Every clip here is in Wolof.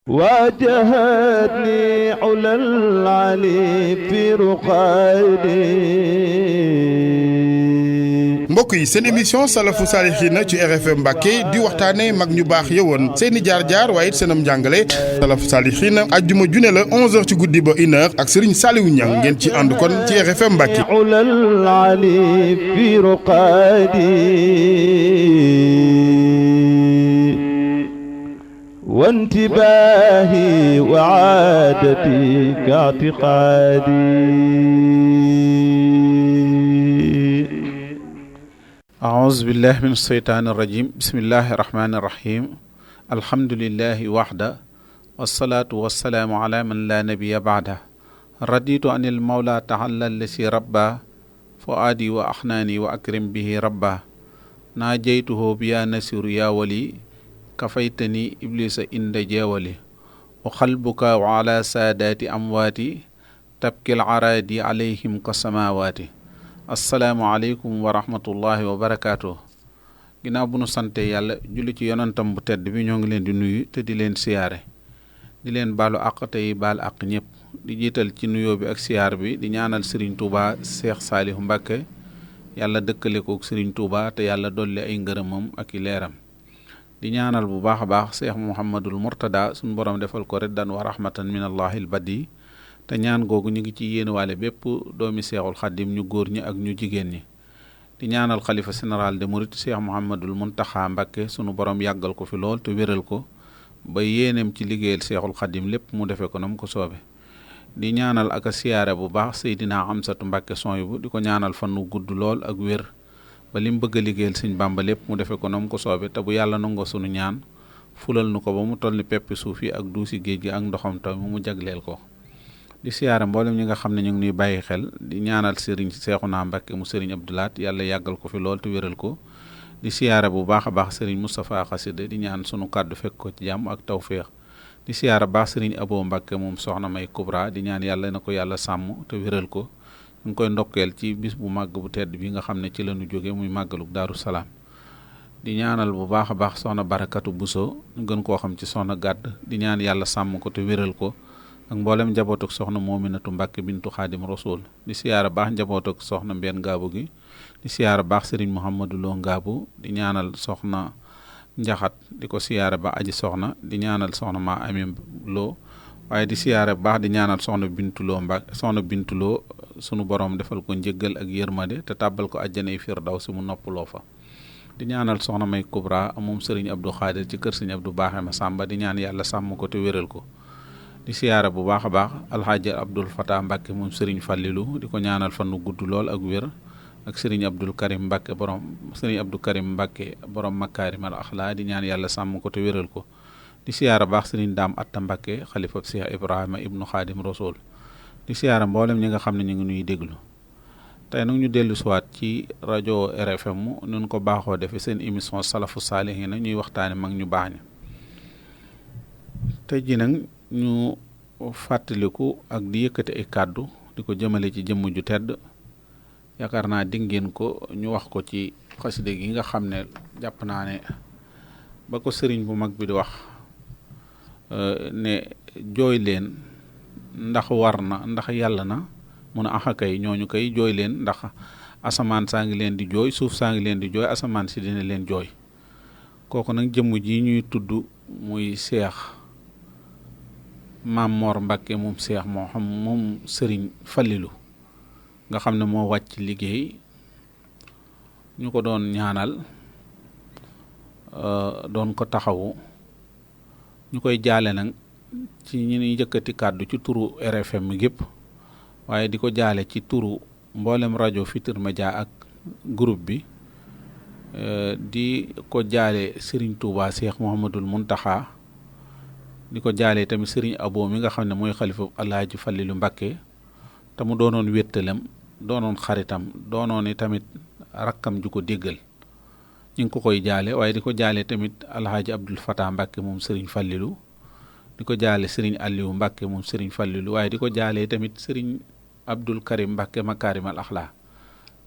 واجهتني علا العلي في رقادي. mbokk yi seen émission salafu saalihiina ci RFM Mbacké di waxtaane mag ñu baax yëwoon seeni jaar-jaar waaye it seenam njàngale salafu saalihiina ajjuma june la 11h ci guddi ba 1h ak Serigne Saliou Niang ngeen ci ànd kon ci RFM Mbacké. وانتباهي وعادتي كاعتقادي. أعوذ بالله من الشيطان الرجيم بسم الله الرحمن الرحيم الحمد لله وحده والصلاة والسلام على من لا نبي بعده رضيت عن المولى تعالى الذي ربى فؤادي وأحناني وأكرم به ربا ناجيته بيا نسير يا ولي كفيتني إبليس إند جاولي وقلبك وعلى سادات أمواتي تبكي العرادي عليهم كالسماوات. asalaamaaleykum wa rahmatullahi wa barakaatu. ginnaaw bu nu sante yàlla julli ci yonantam bu tedd bi ñoo ngi leen di nuyu te di leen siyaare di leen baalu àq tey baal àq ñëpp di jiital ci nuyoo bi ak siyaar bi di ñaanal Serigne Touba Cheikh Saliou Mbacké yàlla dëkkale ko Serigne Touba te yàlla dolli ay ngërëmam ak i leeram di ñaanal bu baax a baax Cheikh Mouhamadul Mourtada suñu borom defal ko reddan wa rahmatan min allahil badi te ñaan googu ñu ngi ci yéenewaale bépp doomi seexul xaddim ñu góor ñi ak ñu jigéen ñi di ñaanal xalifa général de Mouride Cheikh Mouhamadul Mountakha Mbacké sunu borom yàggal ko fi lool te wéral ko ba yéeneem ci liggéeyal seexul xaddim lépp mu defee ko na mu ko soobe di ñaanal ak a siyaare bu baax Seydina Amsatu Mbacké Sonhibou di ko ñaanal fan wu gudd lool ak wér ba li mu bëgg a liggéeyal Sëñ Bàmba lépp mu defee ko na mu ko soobe te bu yàlla nangoo sunu ñaan fulal nu ko ba mu toll ni peppi suuf yi ak duusi géej gi ak ndoxam taw mu jagleel ko. di siyaare mboolem ñi nga xam ne ñu ngi nuy bàyyi xel di ñaanal Serigne Cheikhouna Mbacké mu Serigne Abdou Lahad yàlla yàggal ko fi lool te wéral ko di siyaare bu baax a baax Serigne Moustapha Xasida di ñaan sunu kàddu fekk ko ci jàmm ak tawféex di siyaare baax Serigne Abo Mbacké moom soxna May Kubra di ñaan yàlla na ko yàlla sàmm te wéral ko ñu ngi koy ndokkeel ci bis bu màgg bu tedd bi nga xam ne ci la ñu jóge muy màggaluk Daaru Salaam di ñaanal bu baax a baax soxna Barakatu Buso ñu gën koo xam ci soxna Gàdd di ñaan yàlla sàmm ko te wéral ko ak mboolem njabootuk soxna Moominatu Mbacké bintu Xaadim Rasul di siyaara baax njabootuk soxna Mbeen Ngaabu gi di siyaara baax Serigne Mouhamadou Lo Ngaabu di ñaanal soxna Njaxat di ko siyaara ba aji soxna di ñaanal soxna Ma Ami Lo waaye di siyaara baax di ñaanal soxna Bintuloo Mbacké soxna Bintuloo sunu borom defal ko njëggal ak yërmande te tàbbal ko àjjanay Firdawsi mu noppaloo fa di ñaanal soxna May Kubra moom Serigne Abdou Khadir ci kër Serigne Abdou Baaxe ma Sàmba di ñaan yàlla sàmm ko te wéral ko di siyaara bu baax a baax alxaaji Abdul Fatah Mbacké moom Serigne Fallilu di ko ñaanal fan nu gudd lool ak wér ak Serigne Abdul Karim Mbacké Serigne Abdou Karim Mbacké borom makaarimal axlaa di ñaan yàlla sàmm ko te wéral ko di siyaara baax Serigne Daam Atta Mbacké xalifa Cheikh Ibrahima ibnu Xaadim Rasul di siyaara mboolem ñi nga xam ne ñu ngi nuy déglu tey nag ñu dellu siwaat ci rajo RFM nun ko baaxoo defe seen émission salafu saalihiina ñuy waxtaane mag ñu baax ña tey ji nag ñu fàttaliku ak di yëkkati ay kàddu di ko jëmale ci jëmm ju tedd yaakaar naa di ngeen ko ñu wax ko ci xasida gi nga xam ne jàpp naa ne ba ko sëriñ bu mag bi di wax ne jooy leen ndax war na ndax yàlla na mun a axa kay ñooñu kay jooy leen ndax asamaan saa ngi leen di jooy suuf saa ngi leen di jooy asamaan si dina leen jooy kooku nag jëmm ji ñuy tudd muy Seex Maam Mor Mbacké moom Seex moo xam moom Serigne Fallilu nga xam ne moo wàcc liggéey ñu ko doon ñaanal doon ko taxawu ñu koy jaale nag ci ñi ñuy yëkkati kàddu ci turu RFM gépp waaye di ko jaale ci turu mboolem rajo Futurs Médias ak groupe bi di ko jaale Serigne Touba Cheikh Mouhamadul Mountakha di ko jaalee tamit Serigne Abo mi nga xam ne mooy xalifa Alaaji Fallilu Mbacké te mu doonoon wéttalam doonoon xaritam doonoon i tamit rakkam ju ko déggal ñu ngi ko koy jaale waaye di ko jaalee tamit Alaaji Abdul Fatah Mbacké moom Serigne Fallilu di ko jaale Serigne Aliou Mbacké moom Serigne Fallilu waaye di ko jaalee tamit Serigne Abdul Karim Mbacké makaarimal axlaa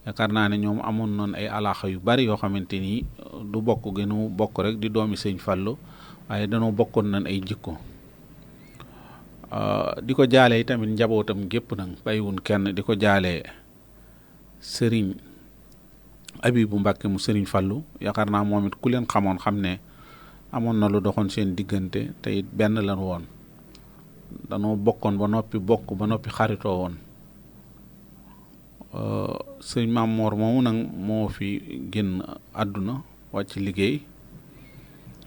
yaakaar naa ne ñoom amoon noonu ay alaaxa yu bari yoo xamante ni du bokk gënu bokk rek di doomi Sëñ Fallu waaye danoo bokkoon nañ ay jikko di ko jaale tamit njabootam gépp nag bàyyiwun kenn. di ko jaale sëriñ Abibu Mbàkke mu sëriñ Fallu, yaakaar naa moom it ku leen xamoon xam ne amoon na lu doxoon seen diggante te it benn lan woon, danoo bokkoon ba noppi xaritoo woon. sëñ Maam Moor moomu nag moo fi génn àdduna wàcc liggéey.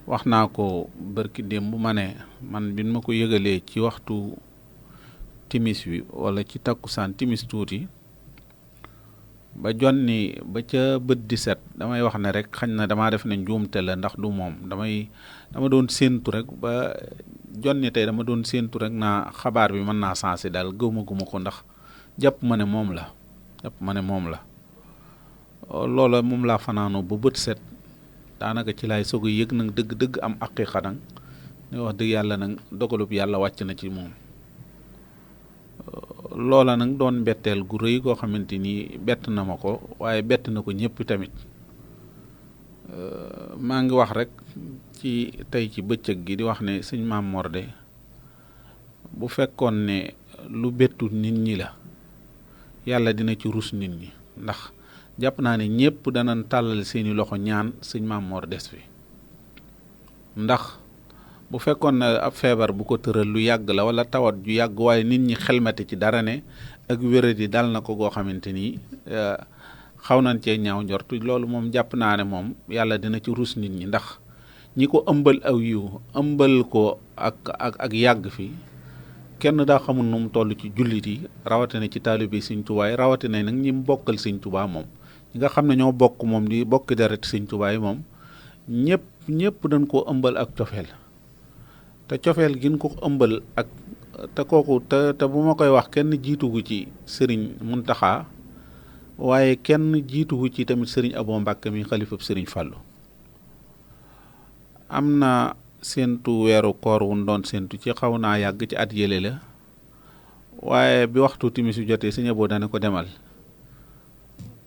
wax naa ko bërki démb ma ne man bi ma ko yëgalee ci waxtu timis wi wala ci takkusaan timis tuuti ba jonni ba ca bët di set, damay wax ne rek xañ na damaa def ne njuumte la ndax du moom. dama doon séentu rek ba jonni tey dama doon séentu rek naa xabaar bi mën naa sensé daal gëwma ko ndax jàpp ma ne moom la. loola moom laa fanaanoo ba bët set, daanaka ci laay soog a yëg nag dëgg-dëgg am aqiqa nag ne wax dëgg yàlla nag dogalub yàlla wàcc na ci moom. loola nag doon mbetteel gu rëy goo xamante ni bett na ma ko, waaye bett na ko ñëpp tamit. maa ngi wax rek ci tey ci bëccëg gi di wax ne sëñ Maam Mor de bu fekkoon ne lu bettu nit ñi la, yàlla dina ci rus nit ñi, ndax jàpp naa ne ñëpp danañ tàllal seeni loxo ñaan sëñ Maam Mor des fi. ndax bu fekkoon ne ab feebar bu ko tëral lu yàgg la wala tawat ju yàgg, waaye nit ñi xelmati ci dara ne ak wéradi dal na ko goo xamante ni xaw nañ cee ñaaw njortu, loolu moom jàpp naa ne moom yàlla dina ci rus nit ñi. ndax ñi ko ëmbal aw yiw ëmbal ko ak yàgg fi, kenn daa xamul nu mu toll ci jullit yi, rawatina ci taalibe Sëñ Tuubaa, rawatina nag ñi mu bokkal Sëñ Tuubaa moom. ñi nga xam ne ñoo bokk moom di bokk deret Sëñ Tuubaa moom ñëpp dañ koo ëmbal ak cofeel, te cofeel gin ko ëmbal ak te kooku te bu ma koy wax kenn jiitugu ci sëriñ Muntaxa, waaye kenn jiitugu ci tamit sëriñ Abo Mbàkke mi xalifab sëriñ Fàllu. am na séentu weeru koor wun doon séentu ci xaw naa yàgg ci at yële la, waaye bi waxtu timis yu jotee sëñ Abo dana ko demal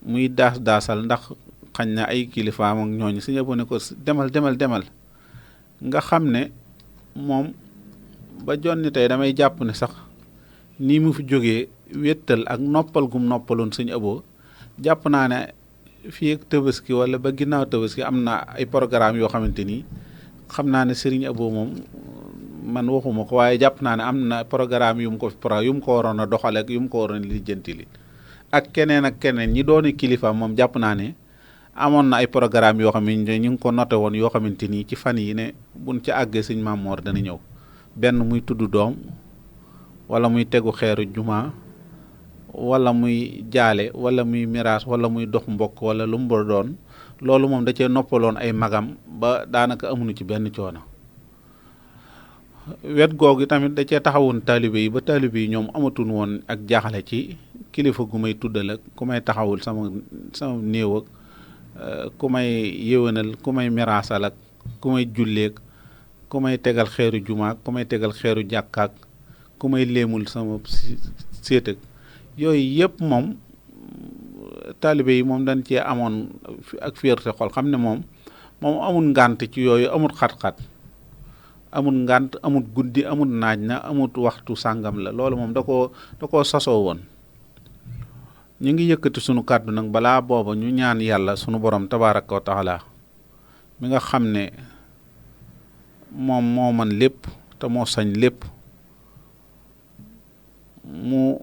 muy daasal ndax xañ na ay kilifaam ak ñooñu. sëñ Abo ne ko demal nga xam ne moom ba jonni tey damay jàpp ne sax nii mu fi jógee wéttal ak noppal gum noppaloon sëñ Abo, jàpp naa ne fii ak Tabaski wala ba ginnaaw Tabaski am na ay programme yoo xamante ni xam naa ne sëriñ Abo moom man waxuma ko, waaye jàpp naa ne am na programme yu mu ko waroon a doxale ak yu mu ko waroon a lijjanti li ak keneen ñi dooni kilifa moom jàpp naa ne amoon na ay programme yoo xam ne ñu ngi ko noté woon yoo xamante ni ci fan yi ne buñ ci àggee sëñ Maam Mor dana ñëw, benn muy tudd doom wala muy tegu xeeru juma wala muy jaale wala muy miraas wala muy dox mbokk wala lu mu doon. loolu moom da cee noppaloon ay magam ba daanaka amuñu ci benn coono. wet googu tamit da cee taxawoon taalibe yi ba taalibe yi ñoom amatuñ woon ak jaaxle ci kilifa gu may tuddal ak ku may taxawul sama néew ak ku may yéwénal ku may miraasal ak ku may julleek ku may tegal xeeru jumaak ku may tegal xeeru jàkkaak ku may léemul sama séet ak yooyu yëpp moom taalibe yi moom dañ cee amoon ak fierté xol, xam ne moom amul ngànt ci yooyu, amul xat-xat, amul ngànt, amul guddi, amul naaj na, amul waxtu sàngam la. loolu moom da koo sasoo woon. ñu ngi yëkkati sunu kàddu nag balaa booba ñu ñaan yàlla sunu borom tabaaraka wa taala mi nga xam ne moom moo man lépp te moo sañ lépp, mu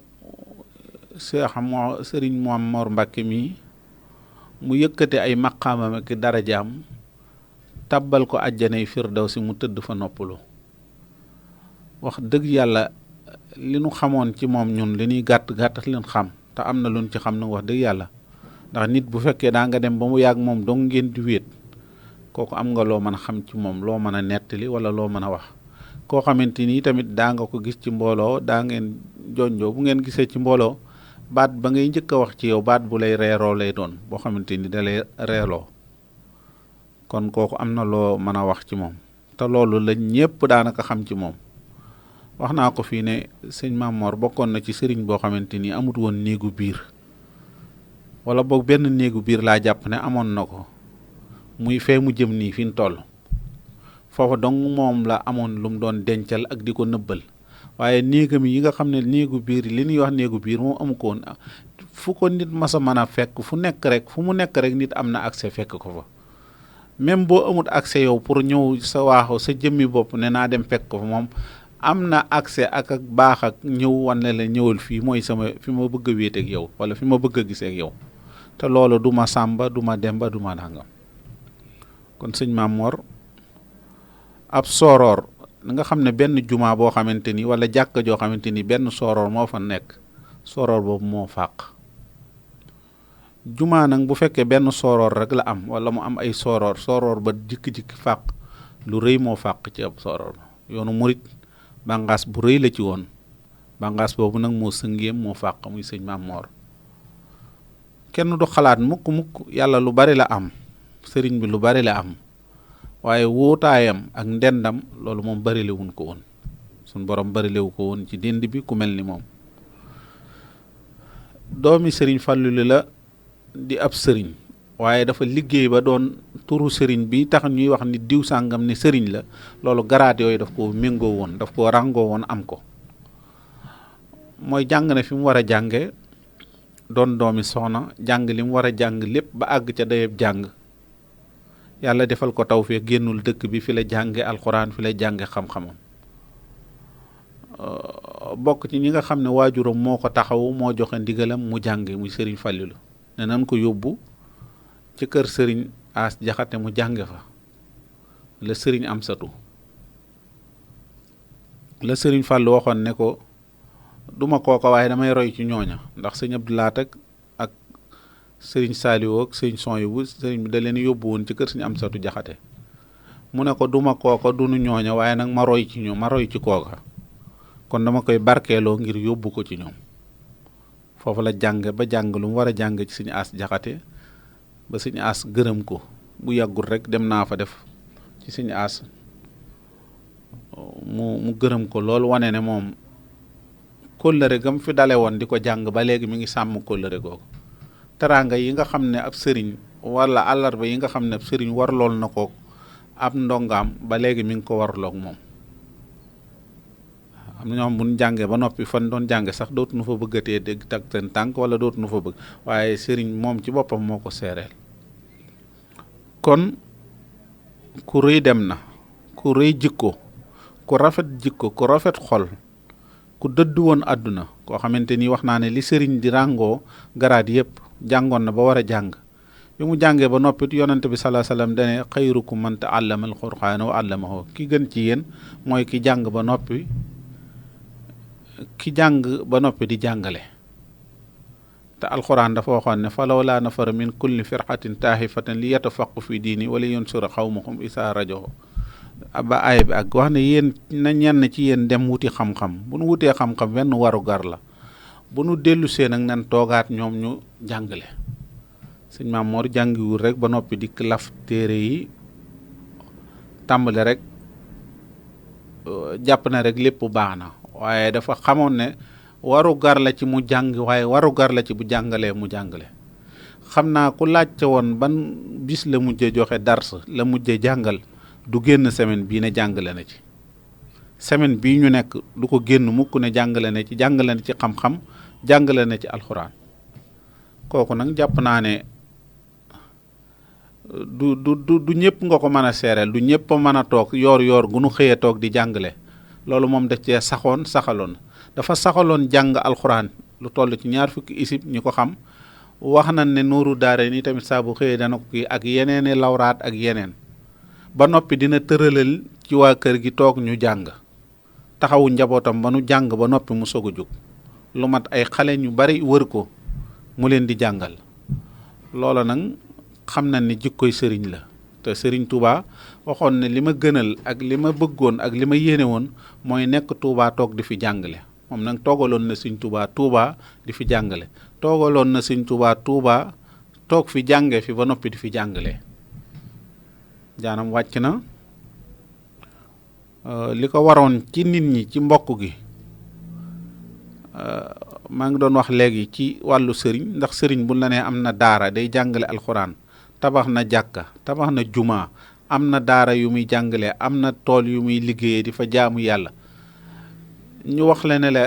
sëriñ Maam Mor Mbàkke mi mu yëkkate ay maqaamam ak darajaam tabbal ko àjjanay firdawsi mu tëdd fa noppalu. wax dëgg yàlla li nu xamoon ci moom ñun li ñuy gàtt leen xam, te am na luñ ci xam nag wax dëgg yàlla, ndax nit bu fekkee daa nga dem ba mu yàgg moom dong ngeen di wéet, kooku am nga loo mën a xam ci moom, loo mën a nettali wala loo mën a wax. koo xamante ni tamit daa nga ko gis ci mbooloo, daa ngeen jonjoo, bu ngeen gisee ci mbooloo baat ba ngay njëkk a wax ci yow baat bu lay reeroo lay doon, boo xamante ni da lay reeloo. kon kooku am na loo mën a wax ci moom, te loolu la ñépp daanaka xam ci moom. wax naa ko fii ne sëñ Maam Mor bokkoon na ci sëriñ boo xamante ni amut woon néegu biir, wala boog benn néegu biir laa jàpp ne amoon na ko, muy fee mu jëm nii fi mu toll foofa dong moom la amoon lu mu doon dencal ak di ko nëbbal. waaye néegam yi nga xam ne néegu biir li ñuy wax néegu biir moom amu ko woon. fu ko nit mas a mën a fekk fu mu nekk rek nit am na accès fekk ko fa. même boo amut accès yow pour ñëw sa waaxu sa jëmmi bopp ne naa dem fekk ko fa, moom am na accès ak baax ak ñëw wane la ñëwal fii mooy fi ma bëgg a wéet ak yow wala fi ma bëgg a gisee ak yow. te loolu du ma sàmba du ma demba du ma nangam. kon sëñ Maam Mor ab sooroor nga xam ne benn jumaa boo xamante ni wala jàkka joo xamante ni benn sooroor moo fa nekk, sooroor boobu moo fàq. jumaa nag bu fekkee benn sooroor rek la am wala mu am ay sooroor ba jikki-jikki fàq, lu rëy moo fàq ci ab sooroor. yoonu murit bàngaas bu rëy la ci woon, bàngaas boobu nag moo sëngeem moo fàq muy sëñ Maam Mor. kenn du xalaat mukk yàlla lu bari la am, sëriñ bi lu bari la am, waaye wóotaayam ak ndendam loolu moom bari lewuñ ko woon. suñ borom bari lewu ko woon ci dend bi ku mel ni moom. doomi sëriñ Fàllilu la di ab sëriñ, waaye dafa liggéey ba doon turu sëriñ bi tax ñuy wax ni diw sàngam ni sëriñ la. loolu garaat yooyu daf ko méngoo woon, daf ko ràngoo woon am ko. mooy jàng na fi mu war a jànge, doon doomi soxna, jàng li mu war a jàng lépp ba àgg ca dayeb jàng. yàlla defal ko tawfeex génnul dëkk bi, fi la jànge alxuraan, fi la jànge xam-xamam. bokk ci ñi nga xam ne waajuram moo ko taxawu, moo joxe ndigalam mu jànge, muy sëriñ Fàllilu ne nan ko yóbbu ci kër sëriñ As Jaxate mu jànge fa. la sëriñ Amsatu la sëriñ Fàllu waxoon ne ko duma kooka waaye damay roy ci ñooña, ndax sëñ Abdu Laat ak sëriñ Saaliwu ak sëriñ Sooyibu sëriñ bi da leen yóbbu woon ci kër sëriñ Amsatu Jaxate. mu ne ko duma kooka dunu ñooña waaye nag ma roy ci ñoom, ma roy ci kooka, kon dama koy barkeeloo ngir yóbbu ko ci ñoom. foofu la jàng ba jàng lu mu war a jàng ci sëñ As Jaxate ba sëñ As gërëm ko. bu yàggul rek dem naa fa def ci sëñ As mu gërëm ko loolu, wane ne moom kóllëre gam fi dale woon di ko jàng ba léegi mi ngi sàmm kóllëre googu. teraanga yi nga xam ne ab sëriñ wala àllarba yi nga xam ne ab sëriñ warlool na ko ab ndongaam ba léegi mi ngi ko warloog moom. am na ñoo xam bu ñu jàngee ba noppi fan doon jànge sax dootuñu fa bëggatee dégg tag seen tànk wala dootuñu fa bëgg, waaye sëriñ moom ci boppam moo ko seereel. kon ku rëy dem na, ku rëy jikko, ku rafet jikko, ku rafet xol, ku dëddu woon àdduna, koo xamante ni wax naa ne li sëriñ di ràngoo garaat yépp jàngoon na ba war a jàng. bi mu jàngee ba noppit yonante bi salaa salaam dane xayrukum man ta'allama al-qur'ana wa 'allamahu, ki gën ci yéen mooy ki jàng ba noppi di jàngale. te alxuraan dafa waxoon ne falawlaa nafara min kulli firqatin taahifatan li yatafaqu fi diini wala yunsura xawmahum isaa rajo ba aaya bi ak wax ne yéen na ñenn ci yéen dem wuti xam-xam. bu nu wutee xam-xam benn waru gar la, bu nu dellu seen ak nan toogaat ñoom ñu jàngale. sëñ Maam Mor jàngiwul rek ba noppi di laf téere yi tàmbale rek jàpp na rek lépp baax na, waaye dafa xamoon ne waru gar la ci mu jàng, waaye waru gar la ci bu jàngalee mu jàngale. xam naa ku laajte woon ban bis la mujje joxe dars, la mujje jàngal, du génn semaine bii ne jàngale na ci. semaine bii ñu nekk du ko génn mukk ne jàngale na ci xam-xam, jàngale na ci alxuraan. kooku nag jàpp naa ne du ñëpp nga ko mën a seereel, du ñëpp a mën a toog yoor gu nu xëyee toog di jàngale. loolu moom daf cee saxaloon dafa saxaloon jàng alxuraan lu toll ci 20 isib ñi ko xam wax nañ ne Nuuru Daarayni tamit saa bu xëyee dana ko kii ak yeneeni lawraat ak yeneen. ba noppi dina tëralal ci waa kër gi toog ñu jàng, taxawu njabootam ba nu jàng ba noppi mu soog a jóg. lu mat ay xale ñu bari wër ko mu leen di jàngal. loola nag xam nañ ne jikkoy sëriñ la, te sëriñ Touba waxoon ne li ma gënal ak li ma bëggoon ak li ma yéene woon mooy nekk Touba toog di fi jàngale. moom nag toogaloon na sëriñ Touba di fi jàngale, toogaloon na sëriñ Touba toog fi jànge fi ba noppi di fi jàngale. jaanam wàcc na. li ko waroon ci nit ñi ci mbokk gi maa ngi doon wax léegi ci wàllu sëriñ, ndax sëriñ bu la nee am na daara day jàngale alxuraan, tabax na jàkka, tabax na jumaa, am na daara yu muy jàngale, am na tool yu muy liggéeyee di fa jaamu yàlla. ñu wax la ne la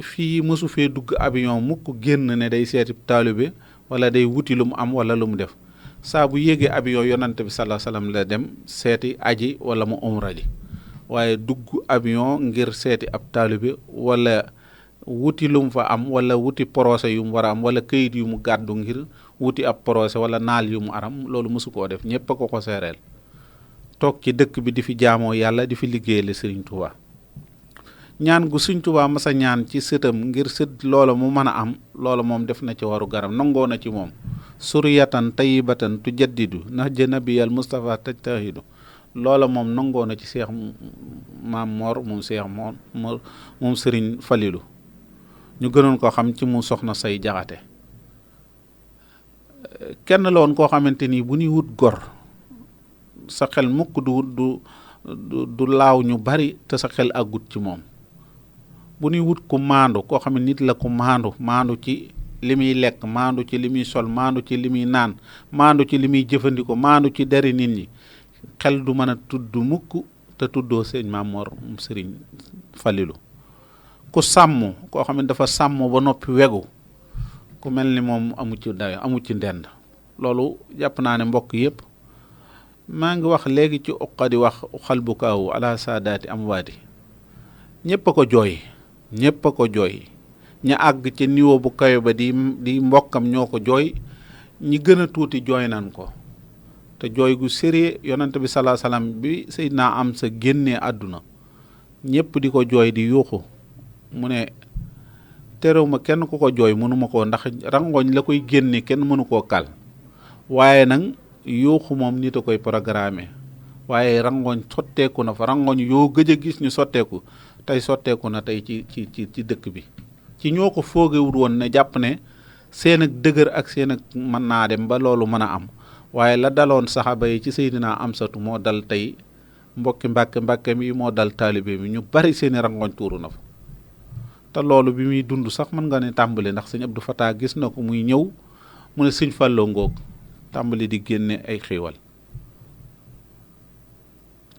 fii mësu fee dugg avion mukk génn ne day seeti taalibe wala day wuti lu mu am wala lu mu def saa bu yéegee avion yonante bi sallallahu alayhi wasallam la dem seeti aji wala mu umra ji waaye dugg avion ngir seeti ab taalibe wala wuti lu mu fa am wala wuti procès yu mu war a am wala këyit yu mu gàddu ngir wuti ab procès wala naal yu mu aram loolu mësu koo def ñépp a ko seereel toog ci dëkk bi di fi jaamoo yàlla di fi liggéeyale Sëriñ Tuubaa ñaan gu Sëriñ Tuubaa masa ñaan ci sëtam ngir sët loola mu mën a am loola moom def na ci waru garam nangoo na ci moom suriyatan tayyibatan tujaddidu nahja nabiyal Mustafa tajtahidu loola moom nangoo na ci Seex Maam Mor moom Sëriñ Falilu ñu gënoon koo xam ci mu soxna say jaxate kenn la woon koo xamante ni bu ñuy wut gor sa xel mukk du laaw ñu bari te sa xel àggut ci moom bu ñuy wut ku maandu koo xam ne nit la ku maandu ci li muy lekk maandu ci li muy sol maandu ci li muy naan maandu ci li muy jëfandikoo maandu ci deri nit ñi xel du mën a tudd mukk te tuddoo sëñ Maam Mor Sëriñ Falilu ku sàmm koo xam ne dafa sàmm ba noppi wegu ku mel ni moom amu ci dayo amu ci ndend loolu jàpp naa ne mbokk yëpp maa ngi wax léegi ci uqadi wax xal bu kaawu ala saadaati amwaati ñëpp a ko jooy ña àgg ci niveau bu kawe ba di mbokkam ñoo ko jooy ñi gën a tuuti jooy nan ko te jooy gu sérieux yonante bi salaa salaam bi Seydina Amsa génnee àdduna ñëpp di ko jooy di yuuxu mu ne terew ma kenn ku ko jooy mënuma koo ndax rangoñ la koy génne kenn mënu koo kal waaye nag yuuxu moom nit a koy programme waaye rangoñ sotteeku na fa rangoñ yoo gëj a gis ñu sotteeku tey sotteeku na tey ci dëkk bi ci ñoo ko foogewut woon ne jàpp ne seen ak dëgër ak seen ak mën naa dem ba loolu mën a am waaye la daloon saxaaba yi ci Seydina Amsatu moo dal tey mbokki mbàkke mi moo dal taalibe mi ñu bari seeni rangoñ tuuru na fa te loolu bi muy dund sax mën nga ne tàmbali ndax sëñ Abdou Fatah gis na ko muy ñëw mu ne sëñ Fallou ngoog tàmbali di génne ay xiiwal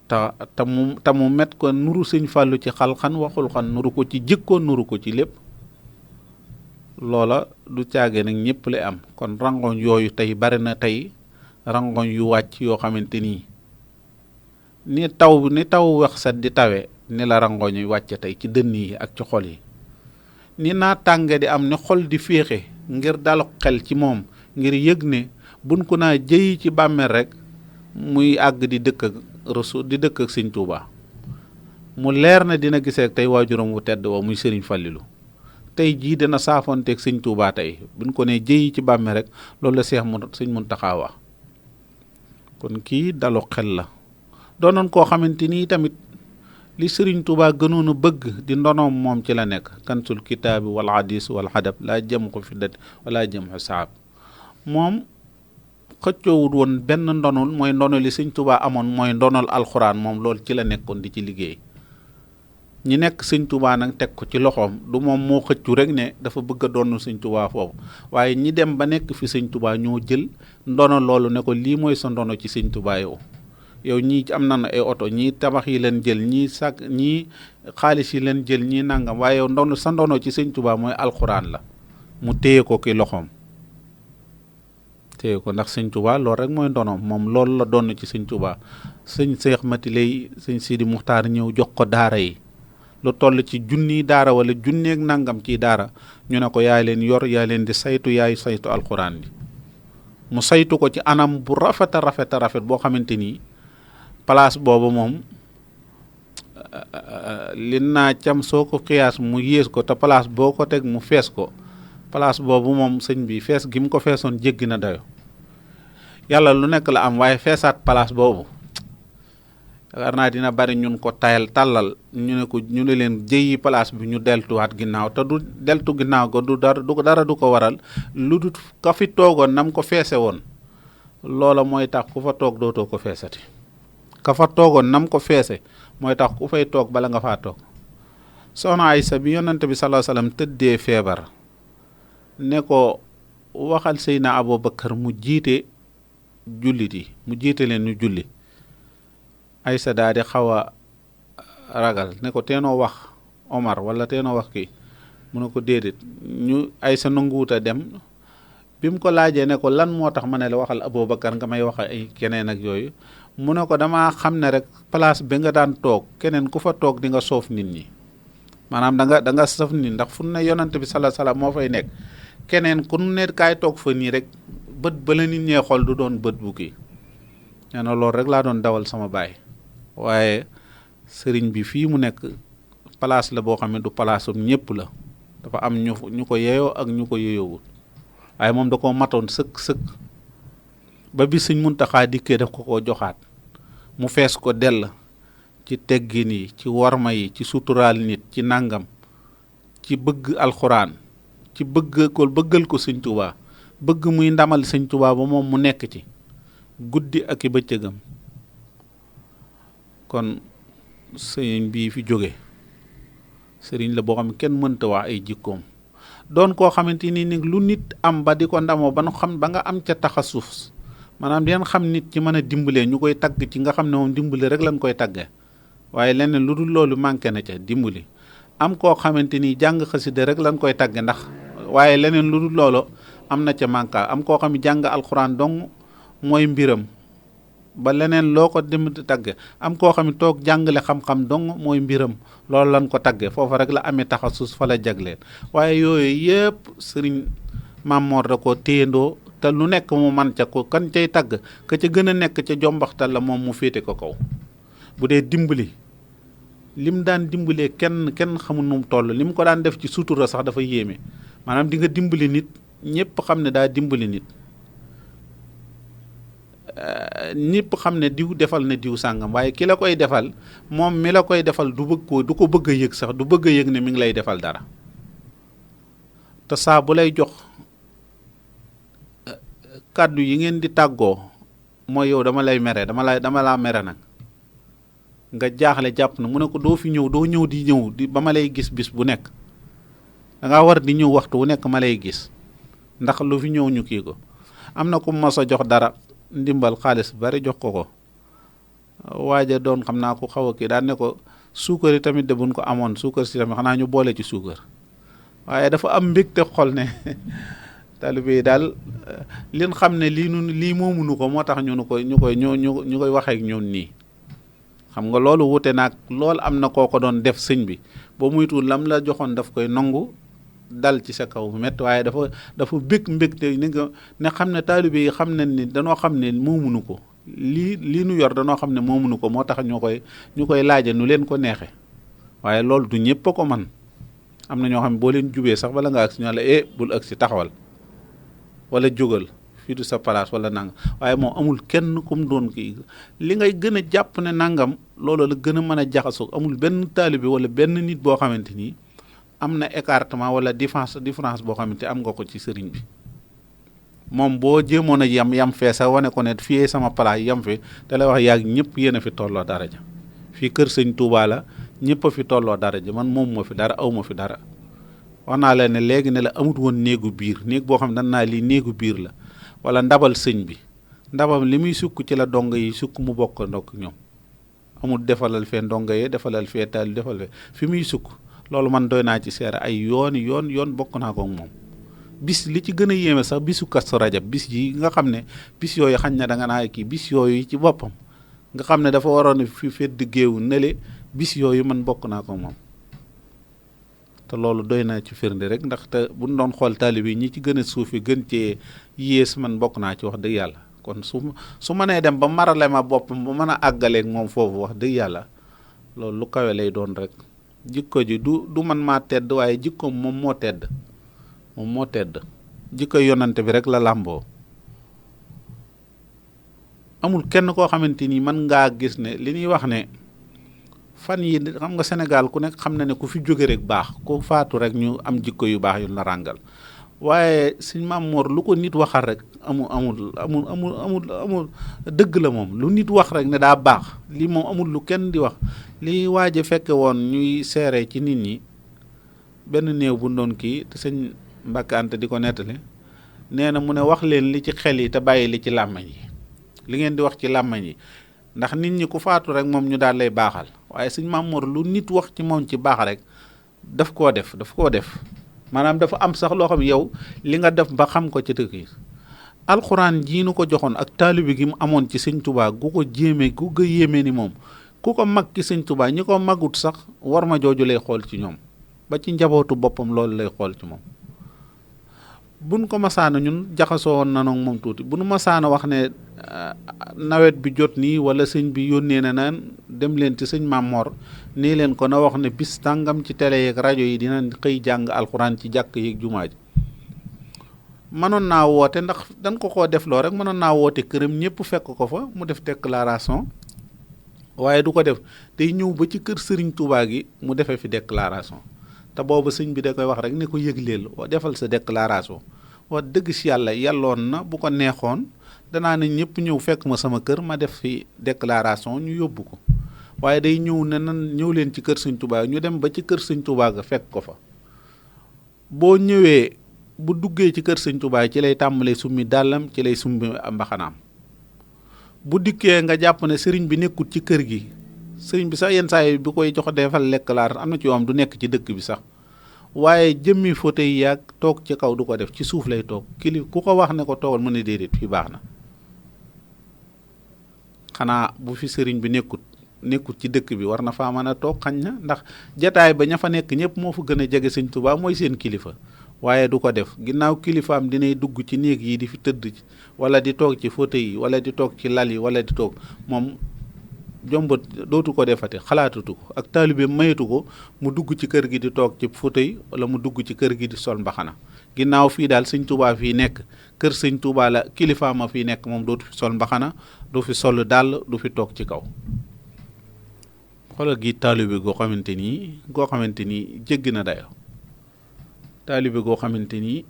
te mu met ko nuru sëñ Fallou ci xalxan waxul xan nuru ko ci jikko nuru ko ci lépp loola du caage nag ñëpp lay am kon rangoñ yooyu tey bari na tey rangoñ yu wàcc yoo xamante ni taw wax set di tawe ni la rangoñ yu wàcc tey ci dënn yi ak ci xol yi ni naa tànge di am ni xol di féexe ngir dal xel ci moom ngir yëg ne buñ ko naa jëyi ci bàmmeel rek muy àgg di dëkk ak Sëñ Tuubaa mu leer na dina gisee ak tey waajuram wu tedd wa muy Sëriñ Fallilu tey jii dina saafonteeg Sëñ Tuubaa tey buñ ko ne jëyi ci bàmmeel rek loolu la Sëñ Muntaxaa wax kon kii dalu xel la doonoon koo xamante ni tamit li Sëriñ Tuubaa gënoon a bëgg di ndonoom moom ci la nekk kansul kitaabi wal hadis wal hadab laa jëm ko fi dat wala jëm ko saab moom xëccoowut woon benn ndonul mooy ndono li Sëñ Tuubaa amoon mooy ndonol alxuraan moom loolu ci la nekkoon di ci liggéey ñi nekk Sëñ Tuubaa nag teg ko ci loxoom du moom moo xëccu rek ne dafa bëgg a doon Sëñ Tuubaa foofu waaye ñi dem ba nekk fi Sëñ Tuubaa ñoo jël ndono loolu ne ko lii mooy sa ndono ci Sëñ Tuubaa yow ñii am na ay oto ñii tabax yi leen jël ñii xaalis yi leen jël ñii nangam waaye yow sa ndono ci Sëñ Tuubaa mooy alxuraan la mu téye ko ki loxoom téye ko ndax Sëñ Tuubaa loolu rek mooy ndonoom moom loolu la doon ci Sëñ Tuubaa sëñ Seex Mati Lay sëñ Sidi Muxtaar ñëw jox ko daara yi lu toll ci junniy daara wala junneeg nangam ci daara ñu ne ko yaay leen yor yaay leen di saytu yaay saytu alxuraan bi mu saytu ko ci anam bu rafet a rafet boo xamante ni place boobu moom li naa cam soo ko xiyaas mu yées ko te place boo ko teg mu fees ko place boobu moom sëñ bi fees gi mu ko feesoon jéggi na dayo yàlla lu nekk la am waaye feesaat place boobu yaakaar naa dina bari ñun ko tàllal ñu ne leen jëyi place bi ñu deltuwaat ginnaaw te du deltu ginnaaw ko du dara du ko waral lu dul ka fi toogoon nam ko feese woon loola mooy tax ku fa toog dootoo ko feesati ka fa toogoon nam ko feese mooy tax ku fay toog bala nga faa toog soxna Aysa bi yonante bi sallallahu alayhi wasallam tëddee feebar ne ko waxal Seydina Abubakar mu jiite jullit yi mu jiite leen ñu julli Aysa daa di xaw a ragal ne ko teenoo wax Omar wala teenoo wax kii mu ne ko déedéet ñu Aysa nanguwuta dem bi mu ko laajee ne ko lan moo tax ma ne la waxal Aboubacar nga may wax ay keneen ak yooyu mu ne ko damaa xam ne rek place bi nga daan toog keneen ku fa toog di nga soof nit ñi maanaam da nga saf nit ndax fu ne yonent bi sallallahu alayhi wasallam moo fay nekk keneen ku ne kaay toog fa nii rek bët ba la nit ñee xool du doon bët bu kii nee na loolu rek laa doon dawal sama baay waaye sëriñ bi fii mu nekk place la boo xam ne du place am ñëpp la dafa am ñu ko yeyoo ak ñu ko yeyoowul waaye moom da koo matoon sëkk ba bi Sëñ Muntaxaa dikkee daf ko joxaat mu fees ko dell ci teggin yi ci warma yi ci suturaal nit ci nàngam ci bëgg alxuraan ci bëggal ko Sëñ Tuubaa bëgg muy ndamal Sëñ Tuubaa ba moom mu nekk ci guddi ak i bëccëgam kon sëriñ bii fi jóge sëriñ la boo xam ne kenn mënta wax ay jikkoom doon koo xamante ni lu nit am ba di ko ndamoo ba nu xam ba nga am ca taxasuuf maanaam di xam nit ci mën a dimbalee ñu koy tagg ci nga xam ne moom dimbali rek lañ koy tagge waaye leneen lu dul loolu manqué na ca dimbali am koo xamante ni jàng xasida rek lañ koy tagge ndax waaye leneen lu dul loolu am na ca manqué am koo xam ne jàng alxuraan dong mooy mbiram ba leneen loo ko dem tagge am koo xam ne toog jàngale xam-xam dong mooy mbiram loolu lan ko tagge foofa rek la amee taxasus fa la jagleel waaye yooyu yëpp sëriñ Maam Mor da ko téyandoo te lu nekk mu man ca ko kan cay tagg ka ca gën a nekk ca jombaxtal la moom mu féete ko kaw bu dee dimbali lim daan dimbalee kenn xamul nu mu toll lim ko daan def ci sutura sax dafa yéeme maanaam di nga dimbali nit ñëpp xam ne daa dimbali nit ñëpp xam ne diw defal na diw sàngam waaye ki la koy defal moom mi la koy defal du ko bëgg a yëg sax du bëgg a yëg ne mi ngi lay defal dara te saa bu lay jox kàddu yi ngeen di tàggoo mooy yow dama lay mere dama laa mere nag nga jaaxle jàpp na mu ne ko doo ñëw di ba ma lay gis bis bu nekk danga war di ñëw waxtu wu nekk ma lay gis ndax lu fi ñëw ñu kii ko am na ku mos a jox dara ndimbal xaalis bari jox ko waaja doon xam naa ko xaw a kii daan ne ko suukar yi tamit de buñ ko amoon suukar si tamit xanaa ñu boole ci suukar waaye dafa am mbégte xol ne taalibe yi daal leen xam ne lii moomunu ko moo tax ñu koy waxee ak ñun nii xam nga loolu wute naag loolu am na koo ko doon def sëñ bi ba muytuwul lam la joxoon daf koy nangu dal ci sa kaw métti waaye dafa mbégte ni nga ne xam ne taalibe yi xam nañ ni danoo xam ne moomunu ko lii nu yor danoo xam ne moomunu ko moo tax ñu koy laaje nu leen ko neexe waaye loolu du ñëpp a ko man am na ñoo xam ne boo leen jubee sax bala nga agsi ñoo la bul agsi taxawal wala jógal fii du sa place wala nangam waaye moom amul kenn kum doon kii li ngay gën a jàpp ne nangam loolu la gën a mën a jaxasoo amul benn taalibe wala benn nit boo xamante ni am na écartement wala différence boo xamante am nga ko ci sëriñ bi moom boo jéemoon a yam fee sa wane ko ne fii sama place yam fi te lay wax yàgg ñëpp yéen a fi tolloo daraja fii kër sëñ Touba la ñëpp a fi tolloo daraja man moom moo fi dara aw ma fi dara wax naa leen ne léegi ne la amut woon néegu biir néeg boo xam ne dan naa lii néegu biir la wala ndabal sëñ bi ndabam li muy sukk ci la dongo yi sukk mu bokk ndokk ñoom amul defalal fee ndongo yi defalal fee taal defal fee fi muy sukk loolu man doy naa ci seere ay yoon bokk naa ko moom bis li ci gën a yéeme sax bisu Kazu Rajab bis yi nga xam ne bis yooyu xañ na da nga naa kii bis yooyu ci boppam nga xam ne dafa waroon fi fedd géewu nele bis yooyu man bokk naa ko moom te loolu doy naa ci firnde rek ndaxte bu ñu doon xool taalib yi ñi ci gën a suufi gën cee yées man bokk naa ci wax dëgg yàlla kon su mënee dem ba marale ma boppam ba mën a àggaleeg moom foofu wax dëgg yàlla loolu lu kawe lay doon rek jikko ji du man maa tedd waaye jikkoom moom moo tedd jikko yonante bi rek la làmboo amul kenn koo xamante ni mën ngaa gis ne li ñuy wax ne fan yi xam nga Sénégal ku nekk xam na ne ku fi jóge rek baax ku faatu rek ñu am jikko yu baax yu la ràngal waaye Sëñ Maam Mor lu ko nit waxal rek amul dëgg la moom lu nit wax rek ne daa baax lii moom amul lu kenn di wax li waaje fekke woon ñuy seere ci nit ñi benn néew bu doon kii te sëñ Mbàkke Anta di ko nettali nee na mu ne wax leen li ci xel yi te bàyyi li ci làmmañ yi li ngeen di wax ci làmmañ yi ndax nit ñi ku faatu rek moom ñu daal lay baaxal waaye Sëñ Maam Mor lu nit wax ci moom ci baax rek daf koo def maanaam dafa am sax loo xam yow li nga def ba xam ko ci dëkk yi. alxuraan jii nu ko joxoon ak taalibe gi mu amoon ci sëñ Tuubaa gu ko jéeme gu ko yéeme ni moom ku ko mag ci sëñ Tuubaa ñi ko magut sax war ma jooju lay xool ci ñoom ba ci njabootu boppam loolu lay xool ci moom. buñ ko masaana ñun jaxasoo woon nanoog moom tuuti bu nu masaana wax ne nawet bi jot nii wala sëñ bi yónnee na naan dem leen ci sëñ Maam Mor nii leen ko na wax ne bis tàngam ci télé yeeg rajo yi dina xëy jàng alxuraan ci jàkk yeeg jumaa ji mënoon naa woote ndax dañ ko koo defloo rek mënoon naa woote këram ñëpp fekk ko fa mu def déclaration waaye du ko def day ñëw ba ci kër Sëriñ Tuubaa gi mu defee fi déclaration te boobu sëñ bi da koy wax rek ne ko yëgleel defal sa déclaration wax dëgg si yàlla yàlloon na bu ko neexoon danaa ne ñëpp ñëw fekk ma sama kër ma def fi déclaration ñu yóbbu ko waaye day ñëw ne nan ñëw leen ci kër Sëñ Tuubaa ñu dem ba ci kër Sëñ Tuubaa ga fekk ko fa boo ñëwee bu duggee ci kër Sëñ Tuubaa ci lay tàmbalee summi dàllam ci lay summi mbaxanaam bu dikkee nga jàpp ne sëriñ bi nekkut ci kër gi sëriñ bi sax yenn saa yi bi koy jox defal déclaration am na ci yoon du nekk ci dëkk bi sax waaye jëmmi fauteuil yàgg toog ci kaw du ko def ci suuf lay toog ku ko wax ne ko toogal mu ne déedéet fii baax na xanaa bu fi sëriñ bi nekkut ci dëkk bi war na faa mën a toog xañ na ndax jataay ba ña fa nekk ñëpp moo fa gën a jege Sëñ Tuubaa mooy seen kilifa waaye du ko def ginnaaw kilifaam dinay dugg ci néeg yi di fi tëdd wala di toog ci fauteuil yi wala di toog ci lal yi wala di toog moom jombat dootu ko defati xalaatatu ko ak taalibe mayatu ko mu dugg ci kër gi di toog ci fauteuil wala mu dugg ci kër gi di sol mbaxana ginnaaw fii daal Sëñ Tuubaa fii nekk kër Sëñ Tuubaa la kilifaama fii nekk moom dootu fi sol mbaxana du fi sol dàll du fi toog ci kaw xoolal gi taalibe goo xamante ni jéggi na dayo taalibe goo xamante ni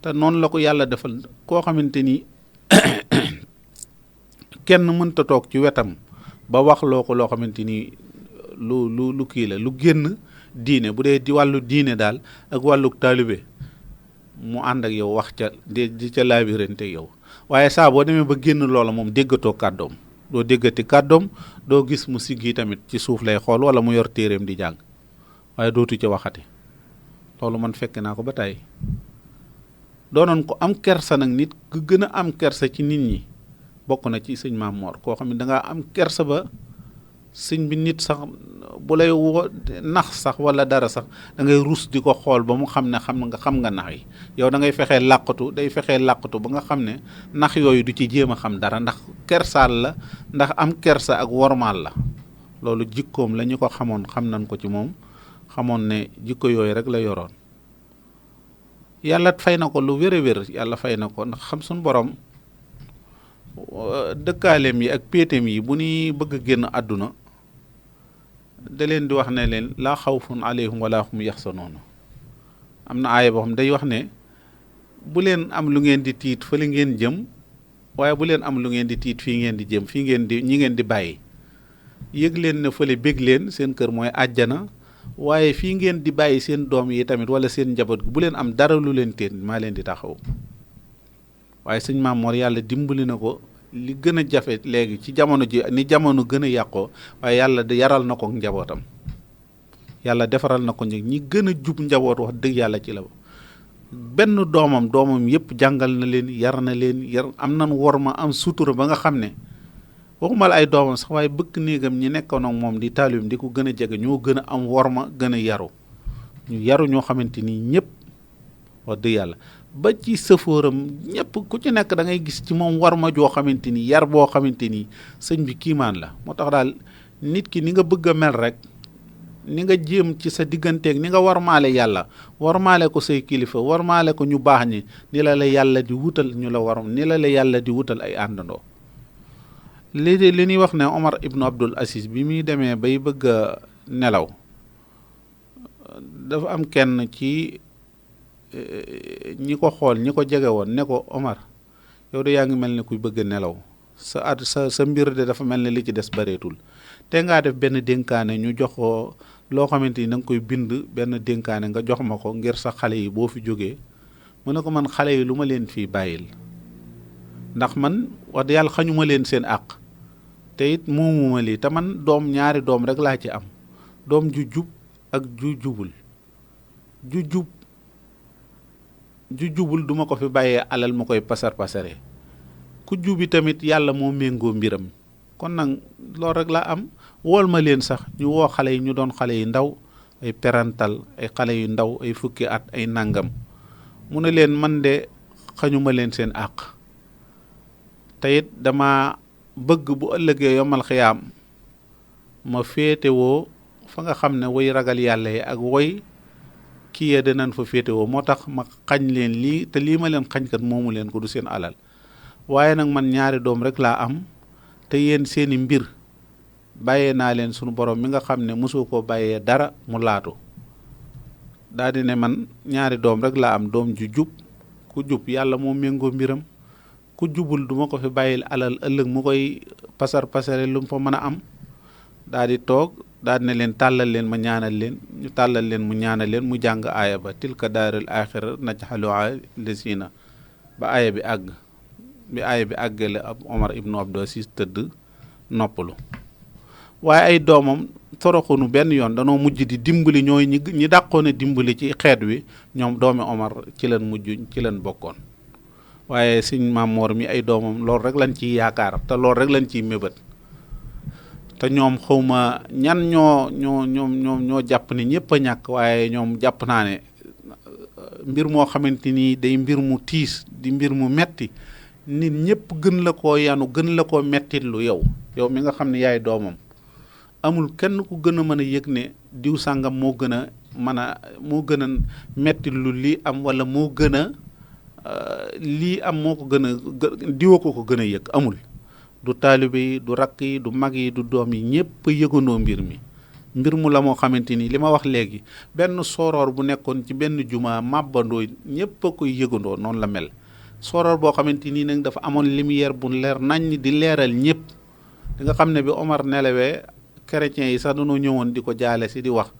te noonu la ko yàlla defal koo xamante ni kenn mënta toog ci wetam ba wax loo ko loo xamante ni lu kii la lu génn diine bu dee di wàllu diine daal ak wàllu taalibe mu ànd ak yow wax ca di ca laabirante yow waaye saa boo demee ba génn loola moom déggatoo kàddoom doo déggati kàddoom doo gis mu siggi tamit ci suuf lay xool wala mu yor téeréem di jàng waaye dootu ca waxati loolu man fekk naa ko ba tey doonoon ko am kersa nag nit ku gën a am kersa ci nit ñi bokk na ci sëñ Maam Mor koo xam ne dangaa am kersa ba sëñ bi nit sax bu lay nax sax wala dara sax da ngay ruus di ko xool ba mu xam ne xam nga nax yi yow da ngay fexee làqatu ba nga xam ne nax yooyu du ci jéem a xam dara ndax kersaal la ndax am kersa ak wormaal la loolu jikkoom la ñu ko xamoon xam nañ ko ci moom xamoon ne jikko yooyu rek la yoroon yàlla fay na ko lu wér yàlla fay na ko ndax xam suñu borom dëkkaaleem yi ak péeteem yi bu ñuy bëgg a génn àdduna da leen di wax ne leen laa xawfun alayhim wala hum yaxzanoon am na aaya boo xam day wax ne bu leen am lu ngeen di tiit fële ngeen jëm waaye bu leen am lu ngeen di tiit fii ngeen di jëm fii ngeen di ñi ngeen di bàyyi yëg leen ne fële bég leen seen kër mooy àjjana waaye fii ngeen di bàyyi seen doom yi tamit wala seen njaboot gi bu leen am dara lu leen teen maa leen di taxaw waaye sëñ Maam Mor yàlla dimbali na ko li gën a jafe léegi ci jamono ji ni jamono gën a yàqoo waaye yàlla yaral na ko njabootam yàlla defaral na ko ñi gën a jub njaboot wax dëgg yàlla ci la benn doomam yëpp jàngal na leen yar am nan worma am sutura ba nga xam ne waxuma la ay doomam sax waaye bëkk néegam ñi nekkoon ak moom di taalibam di ko gën a jege ñoo gën a am worma gën a yaru ñoo xamante ni ñëpp wax dëgg yàlla ba ci sëfooram ñëpp ku ci nekk da ngay gis ci moom worma joo xamante ni yar boo xamante ni sëñ bi kiimaan la moo tax daal nit ki ni nga bëgg a mel rek ni nga jéem ci sa digganteeg ni nga warmaale yàlla warmaale ko say kilifa warmaale ko ñu baax ñi ni la yàlla di wutal ñu la war ni la yàlla di wutal ay àndandoo li ñuy wax ne Omar ibnu Abdul Aziz bi muy demee bay bëgg a nelaw dafa am kenn ci ñi ko xool ñi ko jege woon ne ko Omar yow de yaa ngi mel ne kuy bëgg a nelaw sa mbir de dafa mel ne li ci des bareetul te ngaa def benn dénkaane ñu jox ko loo xamante ni da nga koy bind benn dénkaane nga jox ma ko ngir sa xale yi boo fi jógee mu ne ko man xale yi lu ma leen fii bàyyil ndax man wax dëgg yàlla xañuma leen seen àq te it moomuma lii te man ñaari doom rek laa ci am doom ju jub ak ju jubul ju jubul duma ko fi bàyyee alal mu koy pasar pasare ku jubi tamit yàlla moo méngoo mbiram. kon nag loolu rek laa am. wool ma leen sax ñu woo xale yi ñu doon xale yu ndaw ay perantal ay xale yu ndaw ay fukki at ay nangam mu ne leen man de xañuma leen seen àq te it dama bëgg bu ëllëgee yomal xiyaam ma féetewoo fa nga xam ne woy ragal yàlla yi ak woy kii yee danañ fa féetewoo moo tax ma xañ leen lii te lii ma leen xañkat moomu leen ko du seen alal waaye nag man ñaari doom rek laa am te yéen seeni mbir bàyyee naa leen sunu borom mi nga xam ne mosoo koo bàyyee dara mu laatu daal di ne man ñaari doom rek laa am doom ju jub ku jub yàlla moo méngoo mbiram ku jubul duma ko fi bàyyil alal ëllëg mu koy pasar pasare lu mu fa mën a am daal di toog daal di ne leen tàllal leen ma ñaanal leen ñu tàllal leen mu ñaanal leen mu jàng aaya ba tilka daarul axira najxaluha lisina ba aaya bi àgg bi aaya bi àggale ab Omar ibnu Abdul Aziz tëdd noppalu waaye ay doomam toroxunu benn yoon danoo mujj di dimbali ñooy ñi dàqoon a dimbali ci xeet wi ñoom doomi Omar ci leen mujj ci leen bokkoon waaye sëñ Maam Moor mi ay doomam loolu rek lañ ciy yaakaar te loolu rek lañ ciy mébét te ñoom xawma ñan ñoo jàpp ne ñëpp a ñàkk waaye ñoom jàpp naa ne mbir moo xamante ni day mbir mu tiis di mbir mu metti nit ñëpp gën la koo yanu gën la koo mettit lu yow mi nga xam ne yaay doomam amul kenn ku gën a mën a yëg ne diw sàngam moo gën a metti lu lii am wala moo gën a lii am moo ko gën a diwa ko gën a yëg amul du taalibe yi du rakk yi du mag yi du doom yi ñëpp a yëgandoo mbir mu la moo xamante ni li ma wax léegi benn sooroor bu nekkoon ci benn juma màbbandoo ñëpp a koy yëgandoo noonu la mel sooroor boo xamante nii nag dafa amoon lumière bu leer naññ di leeral ñëpp di nga xam ne bi Omar nelawee chrétiens yi sax dañoo ñëwoon di ko jaale si di wax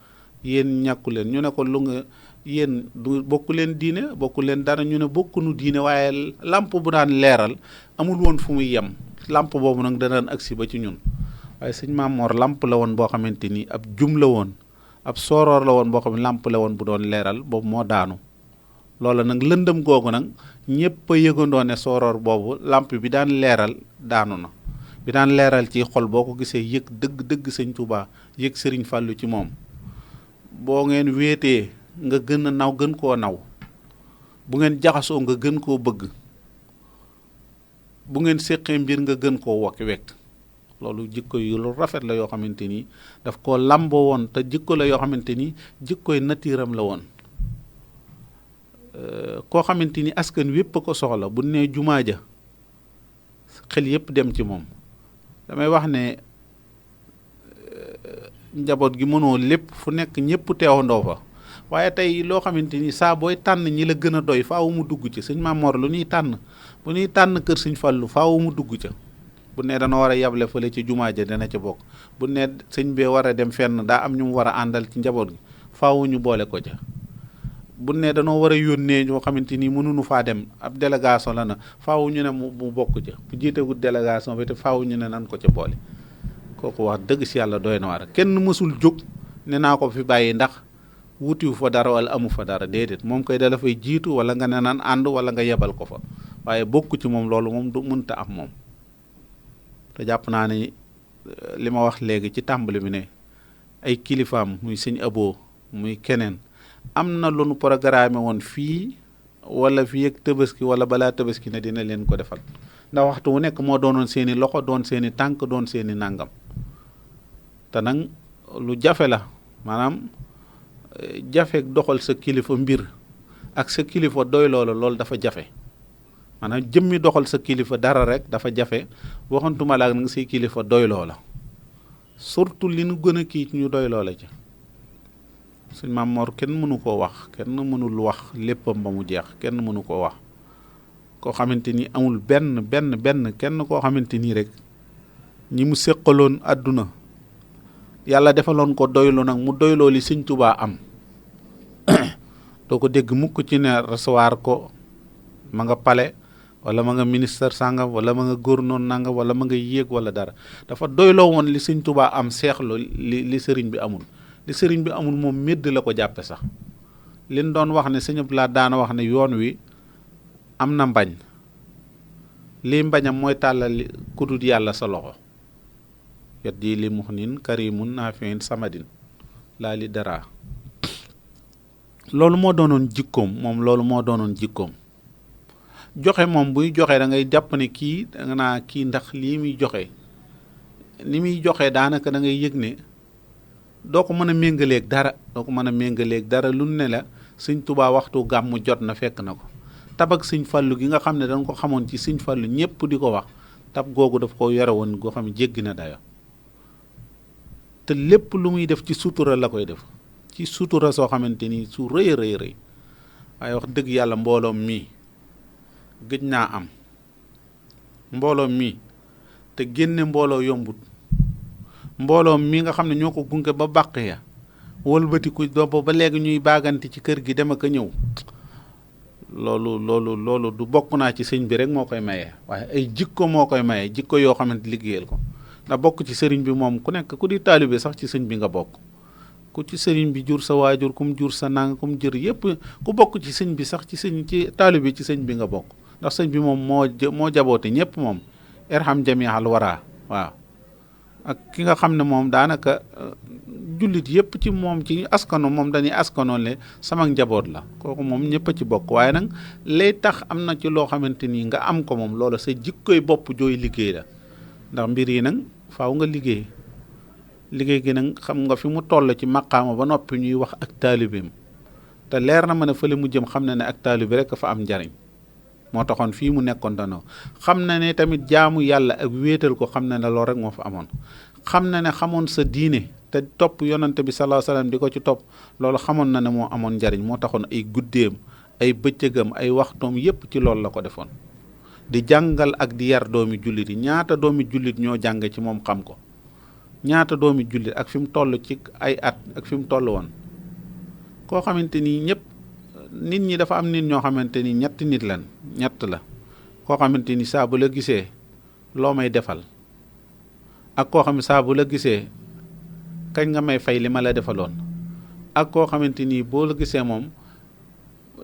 yéen ñàkku leen ñu ne ko lu nga yéen du bokku leen diine bokku leen dara ñu ne bokkunu diine waaye làmp bu daan leeral amul woon fu muy yem làmp boobu nag danaan agsi ba ci ñun waaye sëñ Maam Moor làmp la woon boo xamante ni ab jum la woon ab sooroor la woon boo xam ne làmp la woon bu doon leeral boobu moo daanu loola nag lëndëm googu nag ñëpp a yëgandoo ne sooroor boobu làmp bi daan leeral daanu na bi daan leeral ci xol boo ko gisee yëg dëgg sëñ Tuubaa yëg sëriñ Fàllu ci moom boo ngeen wéetee nga gën a naw gën koo naw bu ngeen jaxasoo nga gën koo bëgg bu ngeen séqee mbir nga gën koo wekk loolu jikko yu lu rafet la yoo xamante ni daf koo làmboo woon te jikko la yoo xamante ni jikkoy natiiram la woon koo xamante ni askan wépp ko soxla bu nee jumaa ja xel yépp dem ci moom damay wax ne njaboot gi mënoo lépp fu nekk ñëpp teewandoo fa waaye tey loo xamante ni saa booy tànn ñi la gën a doy faaw mu dugg ci sëñ Maam Moor lu ñuy tànn bu ñuy tànn kër sëñ Fallu faaw mu dugg ca bu ne dana war a yable fële ci jumaa ja dana ca bokk bu ne sëñ bee war a dem fenn daa am ñu mu war a àndal ci njaboot gi faaw ñu boole ko ca bu ne danoo war a yónnee ñoo xamante ni mënuñu faa dem ab délégation la na faaw ñu ne mu bokk ca bu jiitewut délégation bi te faaw ñu ne nan ko ca boole kooku wax dëgg si yàlla doy na war kenn mësul jóg ne naa ko fi bàyyi ndax wutiwu fa dara wala amu fa dara déedéet moom koy dala fay jiitu wala nga ne naan ànd wala nga yebal ko fa waaye bokk ci moom loolu moom du mënta am moom te jàpp naa ne li ma wax léegi ci tàmbali bi ne ay kilifaam muy sëñ Abo muy keneen am na lu nu programme woon fii wala fii ak Tabaski wala balaa Tabaski ne dina leen ko defal ndax waxtu wu nekk moo doonoon seeni loxo doon seeni tànk doon seeni nàngam te nag lu jafe la maanaam jafe doxal sa kilifa mbir ak sa kilifa doy loola loolu dafa jafe maanaam jëmmi doxal sa kilifa dara rek dafa jafe waxantuma la nag say kilifa doy loola surtout li nu gën a kii ñu doy loola ci suñ Maam Moor kenn mënu koo wax kenn mënul wax léppam ba mu jeex kenn mënu koo wax koo xamante ni amul benn kenn koo xamante nii rek ñi mu séqaloon àdduna yàlla defaloon ko doylu nag mu doyloo li sëñ Tuubaa am doo ko dégg mukk ci ne recevoir ko ma nga pale wala ma nga ministère sàngam wala ma nga gouverneur nangam wala ma nga yéeg wala dara dafa doyloo woon li sëñ Tuubaa am seexlu li sëriñ bi amul li sëriñ bi amul moom médd la ko jàppe sax liñ doon wax ne Sëñ Abdou Lahad daana wax ne yoon wi am na mbañ lii mbañam mooy tàllal ku dul yàlla sa loxo yat di li muxnin karimun nafiin samadin laa li dara loolu moo doonoon jikkoom joxe moom buy joxe da ngay jàpp ne kii da nga naa kii ndax lii muy joxe ni muy joxe daanaka da ngay yëg ne doo ko mën a méngaleeg dara lu ne la Sëñ Tuubaa waxtu gàmmu jot na fekk na ko tab ak Sëñ Fallu gi nga xam ne dañ ko xamoon ci Sëñ Fallu ñëpp di ko wax tab googu daf ko yore woon goo xam ne jéggi na dayo te lépp lu muy def ci sutura la koy def ci sutura soo xamante ni su rëy waaye wax dëgg yàlla mbooloom mii gëj naa am mbooloom mii te génne mbooloo yombut mbooloom mii nga xam ne ñoo ko gunge ba bàq ya wëlbatiku doob ba léegi ñuy baagante ci kër gi dem ak a ñëw loolu du bokk naa ci sëñ bi rek moo koy maye waaye ay jikko moo koy maye jikko yoo xamante liggéeyal ko ndax bokk ci sëriñ bi moom ku nekk ku di taalibe sax ci sëñ bi nga bokk ku ci sëriñ bi jur sa waajur kum jur sa nang kum jër yëpp ku bokk ci sëñ bi sax ci taalibe ci sëñ bi nga bokk ndax sëñ bi moom moo jaboote ñëpp moom irham jami'al wara waaw ak ki nga xam ne moom daanaka jullit yëpp ci moom ci askano moom dañuy askano le sama njaboot la kooku moom ñëpp a ci bokk waaye nag lay tax am na ci loo xamante ni nga am ko moom loola sa jikkoy bopp jooy liggéey la ndax mbir yi nag faaw nga liggéey gi nag xam nga fi mu toll ci maqaama ba noppi ñuy wax ak taalibeem te leer na ma ne fële mu jëm xam na ne ak taalibe rek fa am njariñ moo taxoon fii mu nekkoon danoo xam na ne tamit jaamu yàlla ak wéetal ko xam na ne loolu rek moo fa amoon xam na ne xamoon sa diine te topp yonante bi sallallahu alayhi wasallam di ko ci topp loolu xamoon na ne moo amoon njariñ moo taxoon ay guddeem ay bëccëgam ay waxtoom yépp ci loolu la ko defoon di jàngal ak di yar doomi jullit yi ñaata doomi jullit ñoo jànge ci moom xam ko ñaata doomi jullit ak fi mu toll ci ay at ak fi mu toll woon koo xamante ni ñëpp nit ñi dafa am nit ñoo xamante ni ñett la koo xamante ni saa bu la gisee loo may defal ak koo xam ne saa bu la gisee kañ nga may fay li ma la defaloon ak koo xamante ni boo la gisee moom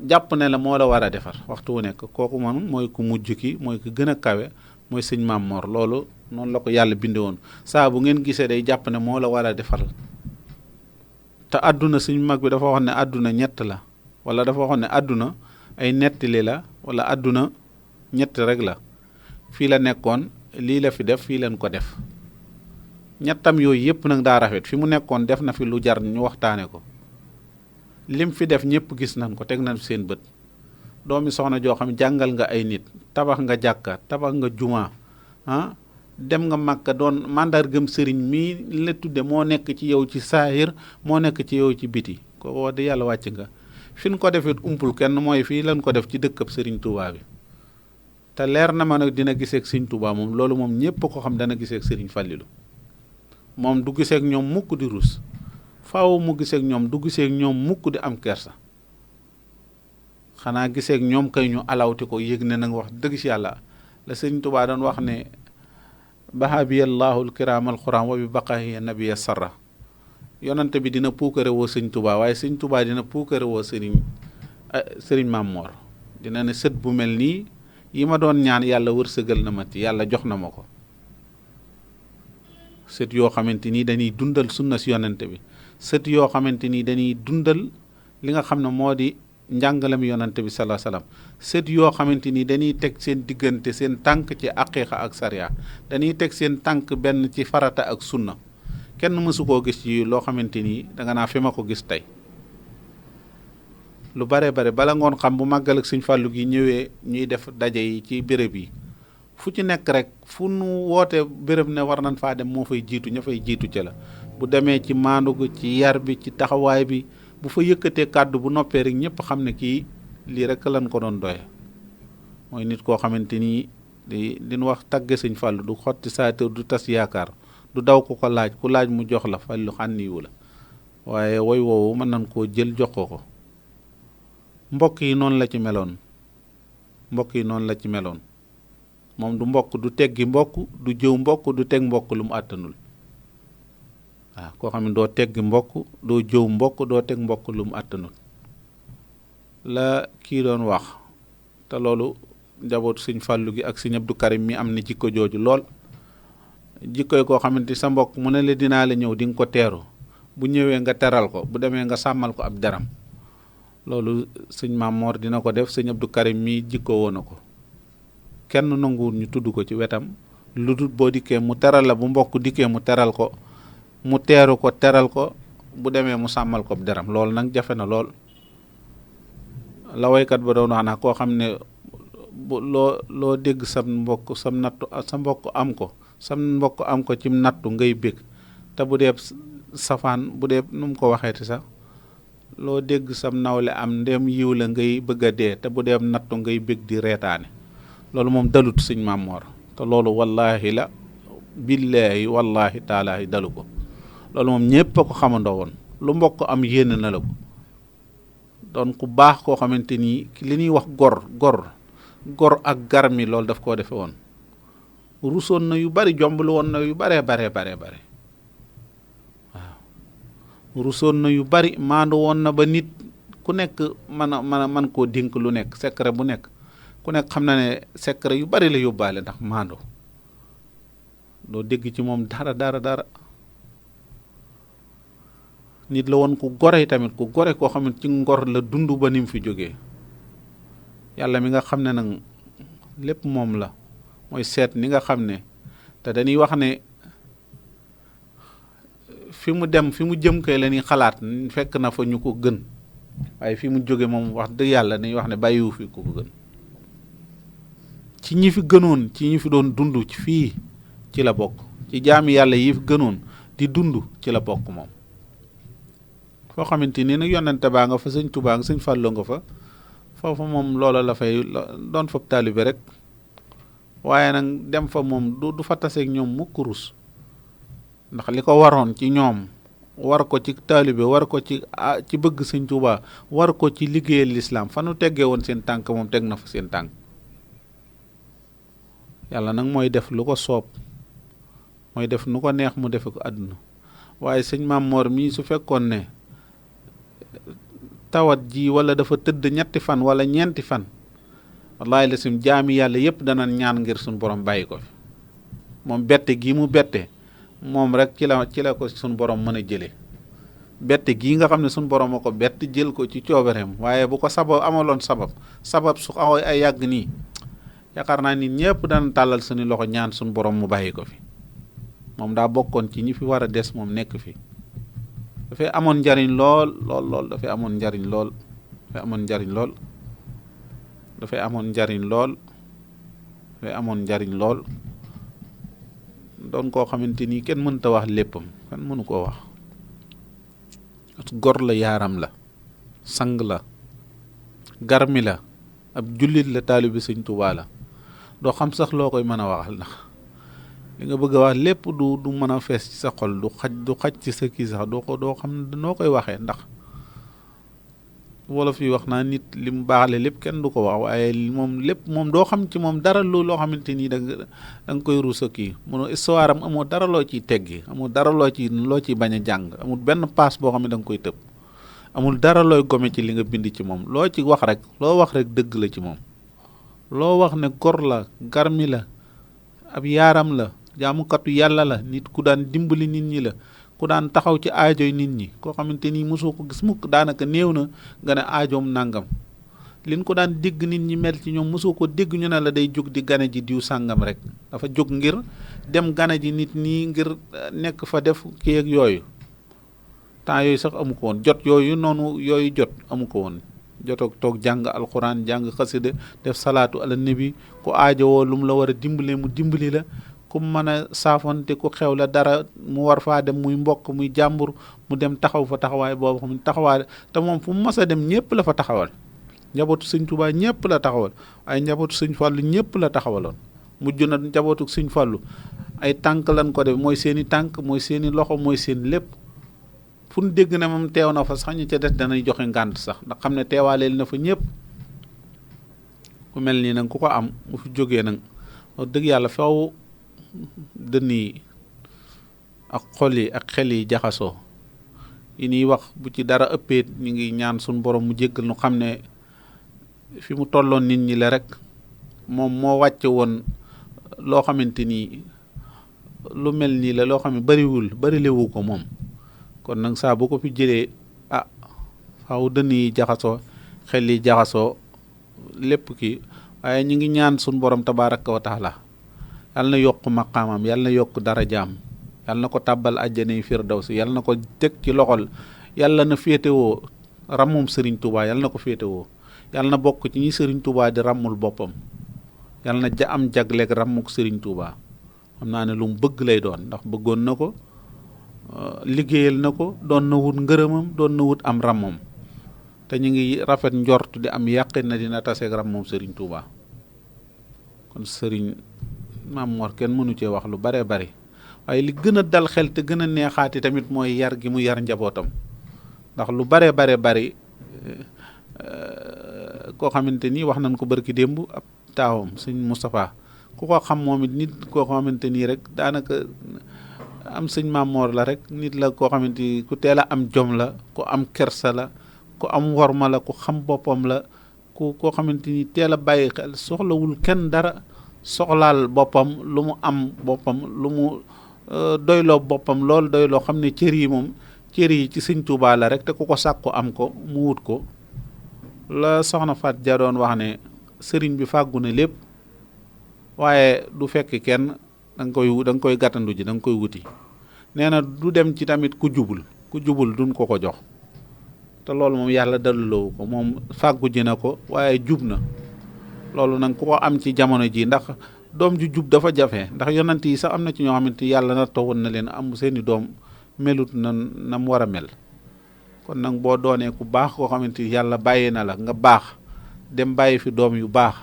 jàpp ne la moo la war a defar waxtu wu nekk kooku moom mooy ku mujj ki mooy ku gën a kawe mooy sëñ Maam Mor loolu noonu la ko yàlla binde woon saa bu ngeen gisee day jàpp ne moo la war a defar te àdduna suñ mag bi dafa wax ne àdduna ñett la wala dafa waxoon ne àdduna ay nettali la wala àdduna ñett rek la fii la nekkoon lii la fi def fii leen ko def ñettam yooyu yëpp nag daa rafet fi mu nekkoon def na fi lu jar ñu waxtaane ko lim fi def ñëpp gis nañ ko teg nañ seen bët doomi soxna joo xam jàngal nga ay nit tabax nga jàkka tabax nga juma dem nga Màkka doon màndargam sëriñ mii la tudde moo nekk ci yow ci saahir moo nekk ci yow ci biti ko wax de yàlla wàcc nga fi ñu ko defee umpul kenn mooy fii lañ ko def ci dëkkab sëriñ Touba bi te leer na ma nag dina giseek sëriñ Touba moom loolu moom ñëpp ko xam dana giseek sëriñ Fallilu moom du giseek ñoom mukk di rus faaw mu giseek ñoom du giseek ñoom mukk di am kersa xanaa giseek ñoom kay ñu alawti ko yëg ne nag wax dëgg si yàlla la sëriñ Touba doon wax ne bahabiyallahu alkiram alquran wa bi baqahi nabiya sarra yonante bi dina puukare woo sëriñ Touba waaye sëriñ Touba dina puukare woo sëriñ Maam Mor dina ne sët bu mel nii yi ma doon ñaan yàlla wërsëgal na ma ci yàlla jox na ma ko sët yoo xamante ni dañuy dundal sunna si yonante bi sët yoo xamante ni dañuy dundal li nga xam ne moo di njàngalam yonante bi sallallahu alayhi wasallam sët yoo xamante ni dañuy teg seen diggante seen tànk ci aqiqa ak sariya dañuy teg seen tànk benn ci farata ak sunna kenn mësu koo gis ci loo xamante ni danga naa fi ma ko gis tey lu bare bala ngoon xam bu màggal ak Sëñ Fallu gi ñëwee ñuy def daje yi ci béréb yi fu ci nekk rek fu nu woote béréb ne war nañ faa dem moo fay jiitu ña fay jiitu ca la bu demee ci maandu gi ci yar bi ci taxawaay bi bu fa yëkkatee kàddu bu noppee rek ñëpp xam ne kii lii rek lañ ko doon doye mooy nit koo xamante ni di liñ wax tagge Sëñ Fallu du xotti saatir du tas yaakaar du daw ko laaj ku laaj mu jox la Fallu xànniwu la waaye woy woowu mën nañ koo jël jox ko mbokk yi noonu la ci meloon moom du mbokk du teggi mbokk du jëw mbokk du teg mbokk lu mu àttanul waaw koo xam ne doo teggi mbokk doo jëw mbokk doo teg mbokk lu mu àttanul la kii doon wax te loolu njabootu sëñ Fàllu gi ak sëñ Abdou Karim mi am na jikko jooju lool. jikkoy koo xamante sa mbokk mu ne la dinaa la ñëw di nga ko teeru bu ñëwee nga teral ko bu demee nga sàmmal ko ab deram loolu sëñ Maam Moor dina ko def. sëñ Abdou Karim mi jikko woon na ko kenn nanguwul ñu tudd ko ci wetam lu dul boo dikkee mu teral la, bu mbokk dikkee mu teral ko, mu teeru ko teral ko, bu demee mu sàmmal ko ab deram. loolu nag jafe na lool. la waykat ba doon wax naa koo xam ne loo dégg sa mbokk sa mbokk am ko ci nattu ngay bég, te bu dee safaan bu dee nu mu ko waxeeti sax loo dégg sam nawle am ndem yiw la ngay bëgg a dee, te bu dee nattu ngay bég di reetaane. loolu moom dalut sëñ Maam Moor, te loolu wallaahi la billaahi wallaahi taalaahi dalu ko. loolu moom ñépp a ko xamandoo woon. lu mbokk am yéene na la ko. doon ku baax koo xamante ni li ñuy wax gor ak garmi loolu daf koo defe woon. rusoon na yu bari, jomblu woon na yu bare waaw rusoon na yu bari, maandu woon na ba nit ku nekk man koo dénk lu nekk, secret bu nekk ku nekk xam na ne secret yu bari la yóbbaale ndax maandu. doo dégg ci moom dara. nit la woon ku gore tamit, ku gore koo xam ne ci ngor la dund ba ni mu fi jógee. yàlla mi nga xam ne nag lépp moom la, mooy seet ni nga xam ne, te dañuy wax ne fi mu jëm kay la ñuy xalaat fekk na fa ñu ko gën, waaye fi mu jóge moom wax dëgg yàlla dañuy wax ne bàyyiwu fi ku ko gën. ci ñi fi gënoon, ci ñi fi doon dund ci fii ci la bokk, ci jaami yàlla yi fi gënoon di dund ci la bokk moom. foo xamante ni nag yonente baa nga fa, sëñ Tuubaa nga, sëñ Fàllu nga fa, foofu moom loola la fay doon fab taalibe rek, waaye nag dem fa moom du fa taseeg ñoom mukk rus, ndax li ko waroon ci ñoom war ko ci taalibe, war ko ci bëgg sëñ Tuubaa, war ko ci liggéeyal lislaam, fa nu teggee woon seen tànk moom teg na fa seen tànk. yàlla nag mooy def lu ko soob, mooy def nu ko neex mu defe ko àdduna. waaye sëñ Maam Moor mii su fekkoon ne tawat ji wala dafa tëdd 3 fan wala 4 fan, wallaahi la sim jaami yàlla yépp dana ñaan ngir suñ borom bàyyi ko fi. moom bette gii mu bette moom rek ci la ko suñ borom mën a jëlee. bette gii nga xam ne suñ borom a ko bett jël ko ci coobareem, waaye bu ko amaloon sabab su xaw ay yàgg nii, yaakaar naa nit ñëpp dana tàllal suñu loxo ñaan suñ borom mu bàyyi ko fi. moom daa bokkoon ci ñi fi war a des, moom nekk fi. dafay amoon njariñ lool dafay amoon njariñ lool doon koo xamante ni kenn mënta wax léppam, kenn mënu koo wax. gor la, yaaram la, sang la, garmi la, ab jullit la, taalibe sëñ Tuubaa la. doo xam sax loo koy mën a waxal, ndax li nga bëgg a wax lépp du mën a fees ci sa xol, du xaj ci sa kii sax, doo xam noo koy waxee. ndax wolof yi wax naa nit li mu baaxle lépp kenn du ko wax, waaye moom doo xam ci moom dara loo xamante ni da nga koy ruusa kii. mënoo histoire am amoo dara loo ciy teggi, amoo dara loo ciy bañ a jàng, amul benn paas boo xam ne da nga koy tëb, amul dara looy gome ci li nga bind ci moom. loo ci wax rek dëgg la ci moom. loo wax ne gor la, garmi la, ab yaaram la, jaamukatu yàlla la, nit ku daan dimbali nit ñi la, ku daan taxaw ci aajoy nit ñi, koo xamante ni mosoo ko gis mukk. daanaka néew na nga ne aajoom nangam. liñ ko daan dégg nit ñi mel ci ñoom mosoo ko dégg ñu ne la day jóg di gane ji diw sàngam rek. dafa jóg ngir dem gane ji nit ñi, ngir nekk fa def kii ak yooyu. temps yooyu sax amu ko woon, jot yooyu jot amu ko woon. jotoog toog jàng alxuraan, jàng xasida, def salaatu ala nabi. ku aajowoo lu mu la war a dimbalee mu dimbali la, ku mën a saafonte, ku xew la dara mu war faa dem, muy mbokk muy jàmbur, mu dem taxaw fa taxawaay boobu xam ne taxawaay. te moom fu mu mas a dem ñëpp la fa taxawal. njabootu sëñ Tuubaa ñëpp la taxawal, ay njabootu sëñ Fàllu ñëpp la taxawaloon. mujj na njabootu sëñ Fàllu ay tànk lan ko def, mooy seeni tànk, mooy seeni loxo, mooy seen lépp. fu ñu dégg ne moom teew na fa sax ñu ca des danay joxe ngànt sax, ndax xam ne teewaaleel na fa ñëpp. ku mel nii nag ku ko am mu fi jógee nag wax dëgg yàlla faw dënn yi ak xol yi ak xel yi jaxasoo. yi ñuy wax bu ci dara ëppee ñu ngi ñaan suñu borom mu jéggal nu, xam ne fi mu tolloon nit ñi la rek, moom moo wàcce woon loo xamante ni lu mel nii la loo xam ne barilewu ko moom. kon nag saa bu ko fi jëlee faaw dënn yi jaxasoo, xel yi jaxasoo, lépp kii. waaye ñu ngi ñaan suñu borom tabaraka wa taala yàlla na yokk maqaamam, yàlla na yokk darajaam, yàlla na ko tàbbal àjjanay firdawsi, yàlla na ko teg ci loxol, yàlla na féetewoo ràmmum Serigne Touba, yàlla na ko féetewoo, yàlla na bokk ci ñi Serigne Touba di ràmmul boppam, yàlla na am jagleeg ràmmuk Serigne Touba. xam naa ne lu mu bëgg lay doon, ndax bëggoon na ko, liggéeyal na ko, doon na wut ngërëmam, doon na wut am ràmmam, te ñu ngi rafet njort di am yàqin na dina taseeg ràmmum Serigne Touba. kon Serigne Mame Mor kenn mënu cee wax lu bare bari, waaye li gën a dal xel te gën a neexaati tamit mooy yar gi mu yar njabootam. ndax lu bare bari koo xamante ni wax nañ ko barki démb ab taawam sëñ Moustapha, ku ko xam moom it nit koo xamante nii rek daanaka am sëñ Mame Mor la rek, nit la koo xamante ni ku teel a am jom la, ku am kersa la, ku am worma la, ku xam boppam la, koo xamante ni teel a bàyyi xel, soxlawul kenn dara, soxlaal boppam, lu mu am boppam, lu mu doyloo boppam lool, doyloo xam ne cër yi moom cër yi ci sëñ Touba la rek, te ku ko sàkku am ko mu wut ko. la soxna Fat Ja doon wax ne sëriñ bi fàggu na lépp, waaye du fekk kenn, da nga koy gàttandu ji, da nga koy wuti. nee na du dem ci tamit ku jubul duñ ko jox, te loolu moom yàlla daluloo ko, moom fàggu ji na ko waaye jub na. loolu nag ku ko am ci jamono ji, ndax doom ju jub dafa jafe, ndax yonent yi sax am na ci ñoo xamante yàlla na tawoon na leen am seeni doom melut na mu war a mel. kon nag boo doonee ku baax koo xamante yàlla bàyyee na la nga baax, dem bàyyi fi doom yu baax,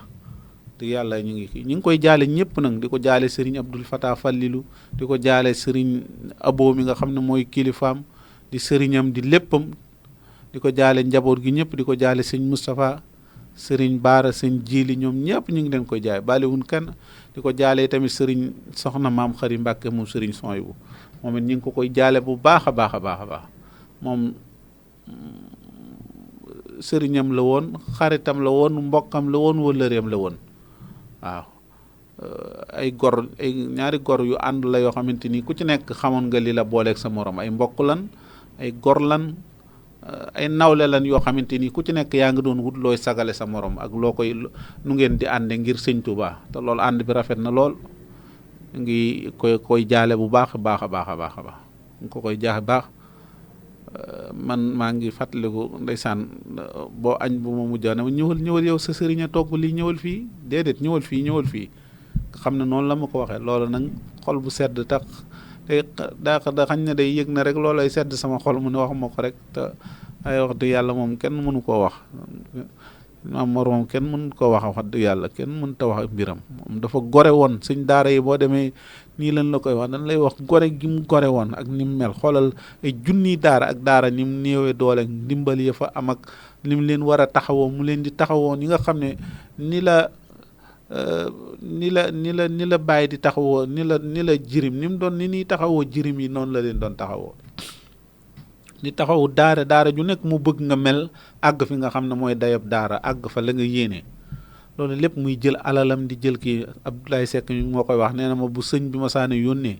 te yàlla ñu ngi koy jaale ñëpp nag, di ko jaale Serigne Abdoul Fatah Fallilu, di ko jaale Serigne Abo mi nga xam ne mooy kilifaam, di sëriñam, di léppam, di ko jaale njaboot gi ñëpp, di ko jaale sëñ Moustapha, Serigne Baara, sëñ Jili, ñoom ñëpp ñu ngi leen koy jaay, bàlliwun kenn. di ko jaale tamit Serigne soxna Maam Xari Mbàkke moom Serigne Soyibu, moom it ñu ngi ko koy jaale bu baax a baax a baax a baax. moom sëriñam la woon, xaritam la woon, mbokkam la woon, wëllëreem la woon. waaw ay ñaari gor yu ànd la yoo xamante ni ku ci nekk xamoon nga li la booleeg sa morom. ay mbokk lan, ay gor lan, ay nawle lan yoo xamante ni ku ci nekk yaa ngi doon wut looy sagale sa morom ak loo koy nu ngeen di ànde ngir sëñ Touba. te loolu ànd bi rafet na lool. ngi koy jaale bu baax a baax a baax a baax a baax ngi ko koy jaax baax. man maa ngi fàttaliku ndeysaan boo añ bu ma mujjee ne ñëwal yow sa sëriñ a togg lii, ñëwal fii, déedéet ñëwal fii nga xam ne noonu la ma ko waxee. loolu nag xol bu sedd tax te da xañ ne day yëg na rek loolay sedd sama xol mu ne wax ma ko rek. te ay wax dëgg yàlla moom kenn mënu koo wax, Mame Mor moom kenn mënu koo wax dëgg yàlla kenn mënut a wax mbiram. moom dafa gore woon. suñ daara yi boo demee nii lan la koy wax, dañ lay wax gore gi mu gore woon ak ni mu mel. xoolal ay junniy daara ak daara ni mu néewee doole, ndimbal ya fa am ak ni mu leen war a taxawoo, mu leen di taxawoo ni nga xam ne ni la bàyyi di taxawoo, ni la jirim ni mu doon ni ñuy taxawoo jirim yi noonu la leen doon taxawoo. di taxawu daara ju nekk mu bëgg nga mel àgg fi nga xam ne mooy dayab daara, àgg fa la nga yéene. loolu lépp muy jël alalam di jël kii. Abdoulaye Seck mi moo koy wax, nee na ma bu sëñ bi ma saane yónnee,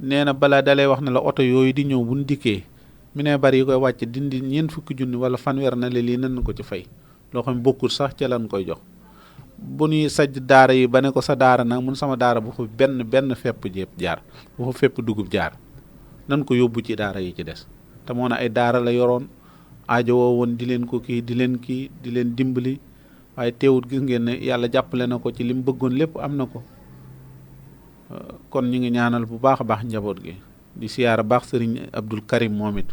nee na balaa dalay wax ne la oto yooyu di ñëw buñ dikkee mi ne bari yi koy wàcc dindi 40,000 wala fanweer na lii nan ko ci fay, loo xam ne bokkul sax ca lan koy jox. bu ñuy sajj daara yi ba ne ko sa daara nag mun sama daara bu fa benn fepp jépp jaar, bu fa fepp dugub jaar, nan ko yóbbu ci daara yi ci des. te moo ne ay daara la yoroon, aajowoo woon di leen ko di leen dimbali, waaye teewut gis ngeen ne yàlla jàppale na ko ci li mu bëggoon lépp am na ko. kon ñu ngi ñaanal bu baax a baax njaboot gi, di siyaare baax sëriñ Abdul Karim moom it,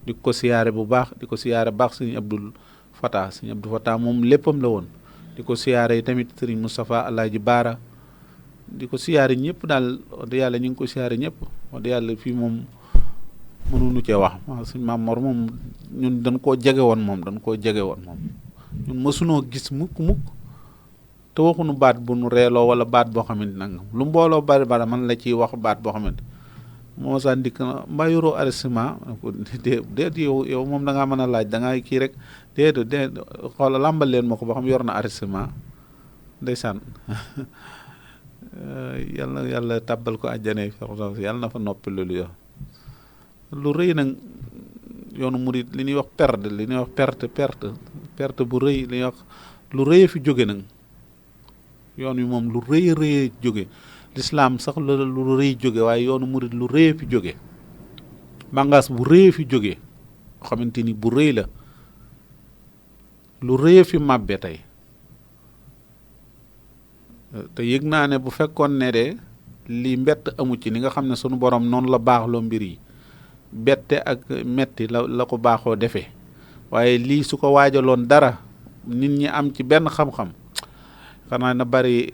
di ko siyaare bu baax, di ko siyaare baax sëriñ Abdul Fatah moom léppam la woon. di ko siyaare tamit sëriñ Moustapha Alaaji Baara, di ko siyaare ñëpp daal. wax dëgg yàlla ñu ngi ko siyaare ñëpp. wax dëgg yàlla fii moom mënuñu cee wax. suñ Mame Mor moom ñun dañ koo jege woon moom ñun mësunoo gis mukk te waxuñu baat bu nu reeloo wala baat boo xamante nag lu mbooloo bari man la ciy wax baat boo xamante moo saan dikk na mbaa yoroo arrêtement déet yow moom da ngaa mën a laaj da ngay kii rek déet xoola làmbal leen ma ko ba xam yor na arrêtement ndeysaan yàlla tàbbal ko àjjana firdaws yàlla na fa noppi loolu yo lu rëy nag yoonu murit li ñuy wax perte bu rëy li ñuy wax lu rëy fi jóge nag yoon wi moom lu rëy jóge lislaam sax lu rëy jóge waaye yoonu murit lu rëy fi jóge bàngaas bu rëy fi jóge xamante ni bu rëy la lu rëy fi màbbe tey te yëg naa ne bu fekkoon ne de lii mbett amu ci ni nga xam ne sunu borom noonu la baaxloo mbir yi bette ak metti la ko baaxoo defee waaye lii su ko waajaloon dara nit ñi am ci benn xam-xam xanaa na bari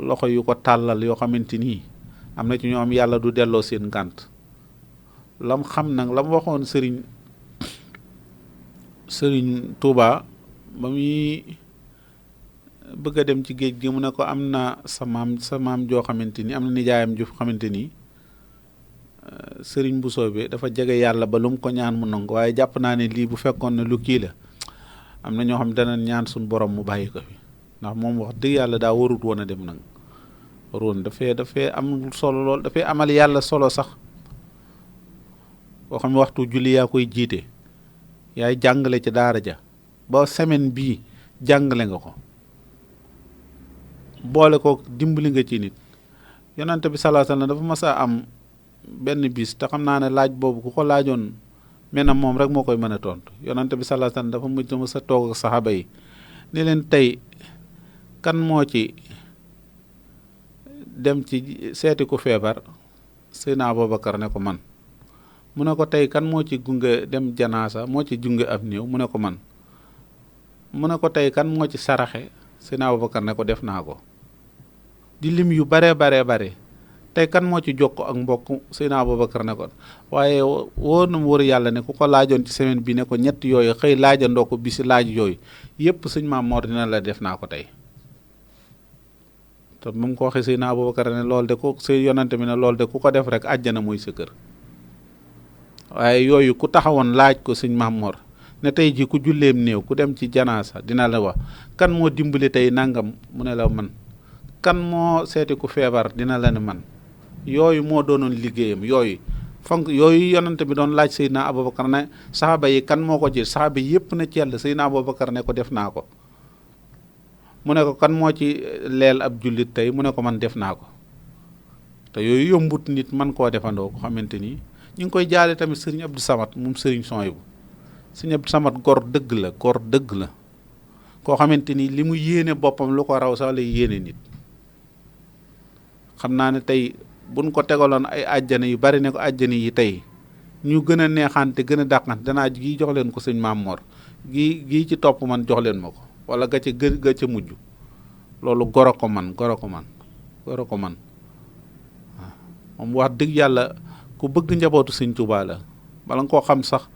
loxo yu ko tàllal yoo xamante nii am na ci ñoom yàlla du delloo seen ngànt lam xam nag lam waxoon sëriñ Touba ba muy bëgg a dem ci géej gi mu ne ko am na sa maam joo xamante ni am na nijaayam ju xamante ni sëriñ bu soobee dafa jege yàlla ba lu mu ko ñaan mu nangu waaye jàpp naa ne lii bu fekkoon ne lu kii la am na ñoo xam dana ñaan suñu borom mu bàyyi ko fi ndax moom wax dëgg yàlla daa warut woon a dem nag waroon dafay am solo lool dafay amal yàlla solo sax boo xam ne waxtu julli yaa koy jiite yaay jàngale ci daara ja ba semaine bii jàngale nga ko boole ko dimbali nga ci nit yonante bi sallallahu alayhi wasallam dafa mas a am benn bis te xam naa ne laaj boobu ku ko laajoon menam moom rek moo koy mën a tontu yonante bi sallallahu alayhi wasallam dafa mujj ma sa toog ak saxaaba yi ne leen tey kan moo ci dem ci seeti ku feebar Seydina Abubakar ne ko man mu ne ko tey kan moo ci gunge dem janaasa moo ci gunge ab néew mu ne ko man mu ne ko tey kan moo ci saraxe Seydina Abubakar ne ko def naa ko di lim yu bare tey kan moo ci jokk ak mbokk Seydina Abubakar ne ko waaye wóor na mu wóor yàlla ne ku ko laajoon ci semaine bi ne ko ñett yooyu xëy laajandoo ko bi si laaj yooyu yépp sëñ Maam Mor dina la def naa ko tey te mu ngi ko waxee Seydina Abubakar ne loolu de ku sëy yonante bi ne loolu de ku ko def rek àjjana mooy sa kër waaye yooyu ku taxawoon laaj ko sëñ Maam Mor ne tey ji ku julleem néew ku dem ci janaasa dina la wax kan moo dimbali tey nangam mu ne la man kan moo seeti ku feebar dina la ne man yooyu moo doonoon liggéeyam yooyu yonante bi doon laaj Seydina Abubakar ne saxaaba yi kan moo ko ci saxaaba yi yëpp ne ci yàlla Seydina Abubakar ne ko def naa ko mu ne ko kan moo ci leel ab jullit tey mu ne ko man def naa ko te yooyu yombut nit man koo defandoo ko xamante ni ñu ngi koy jaale tamit sëriñ Abdou Samad moom sëriñ Souhaïbou sëriñ Abdou Samad gor dëgg la koo xamante ni li mu yéene boppam lu ko raw sax lay yéene nit xam naa ne tey buñ ko tegaloon ay àjjana yu bari ne ko àjjana yi tey ñu gën a neexante gën a dàqante danaa gii jox leen ko sëñ Maam Mor gii ci topp man jox leen ma ko wala ga ca mujj loolu goro ko man waaw moom wax dëgg yàlla ku bëgg njabootu sëñ Tuubaa la bala nga koo xam sax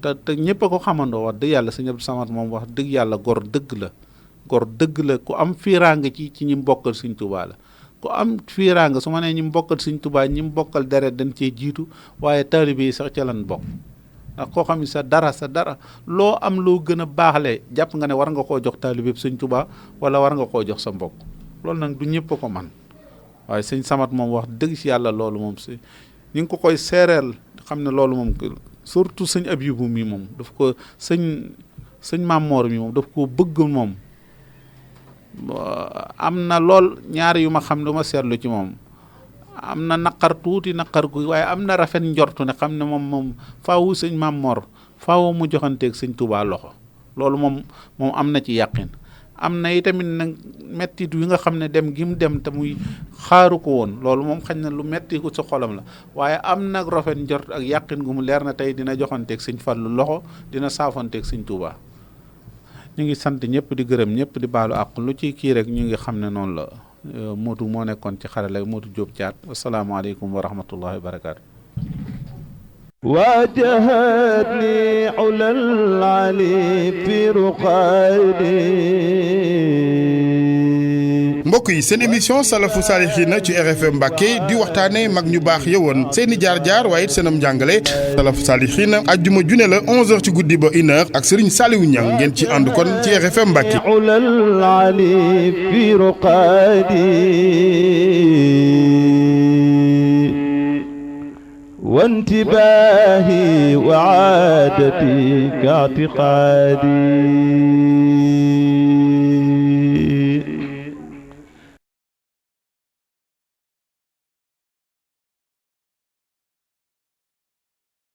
te ñëpp a ko xamandoo wax dëgg yàlla sëñ Abdou Samad moom wax dëgg yàlla gor dëgg la ku am fiiraanga ci ñi mbokkal sëñ Tuubaa la ku am fiiraanga su ma nee ñi mbokkal sëñ Tuubaa ñi mbokkal deret dañ cee jiitu waaye taalibe yi sax ca lan bokk ndax koo xam ne sa dara loo am loo gën a baaxle jàpp nga ne war nga koo jox taalibe sëñ Tuubaa wala war nga koo jox sa mbokk loolu nag du ñëpp a ko man waaye sëñ Samad moom wax dëgg si yàlla loolu moom si ñu ngi ko koy seereel xam ne loolu moom surtout sëñ Abibu mi moom daf ko sëñ Maam Mor mi moom daf ko bëgg moom am na lool ñaari yu ma xam lu ma seetlu ci moom am na naqar gu waaye am na rafet njortu ne xam ne moom faawu sëñ Maam Mor faawu mu joxanteeg sëñ Tuubaa loxo loolu moom am na ci yàqin am na itamit nag mettit wi nga xam ne dem gi mu dem te muy xaaru ko woon loolu moom xañ na lu metti ko sa xolam la waaye am nag rafet njort ak yàqin gu mu leer na tey dina joxanteeg sëñ Fallu loxo dina saafanteeg sëñ Tuubaa ñu ngi sant ñëpp di gërëm ñëpp di baalu àq lu ci kii rek ñu ngi xam ne noonu la Moodu moo nekkoon ci xarala Moodu Jóob Caat asalaamaaleykum wa rahmatullahi wa barakaatu واجهتني علا العلي في رقادي. mbokk yi seen émission salafu saalihiina ci RFM Mbàkke di waxtaane mag ñu baax yëwoon seeni jaar-jaar waaye it seenam njàngale salafu saalihiina ajjuma june la 11h ci guddi ba 1h ak Serigne Saliou Niang ngeen ci ànd kon ci RFM Mbàkke. ulal ali fi ruqadi وانتباهي وعادتي كاعتقادي.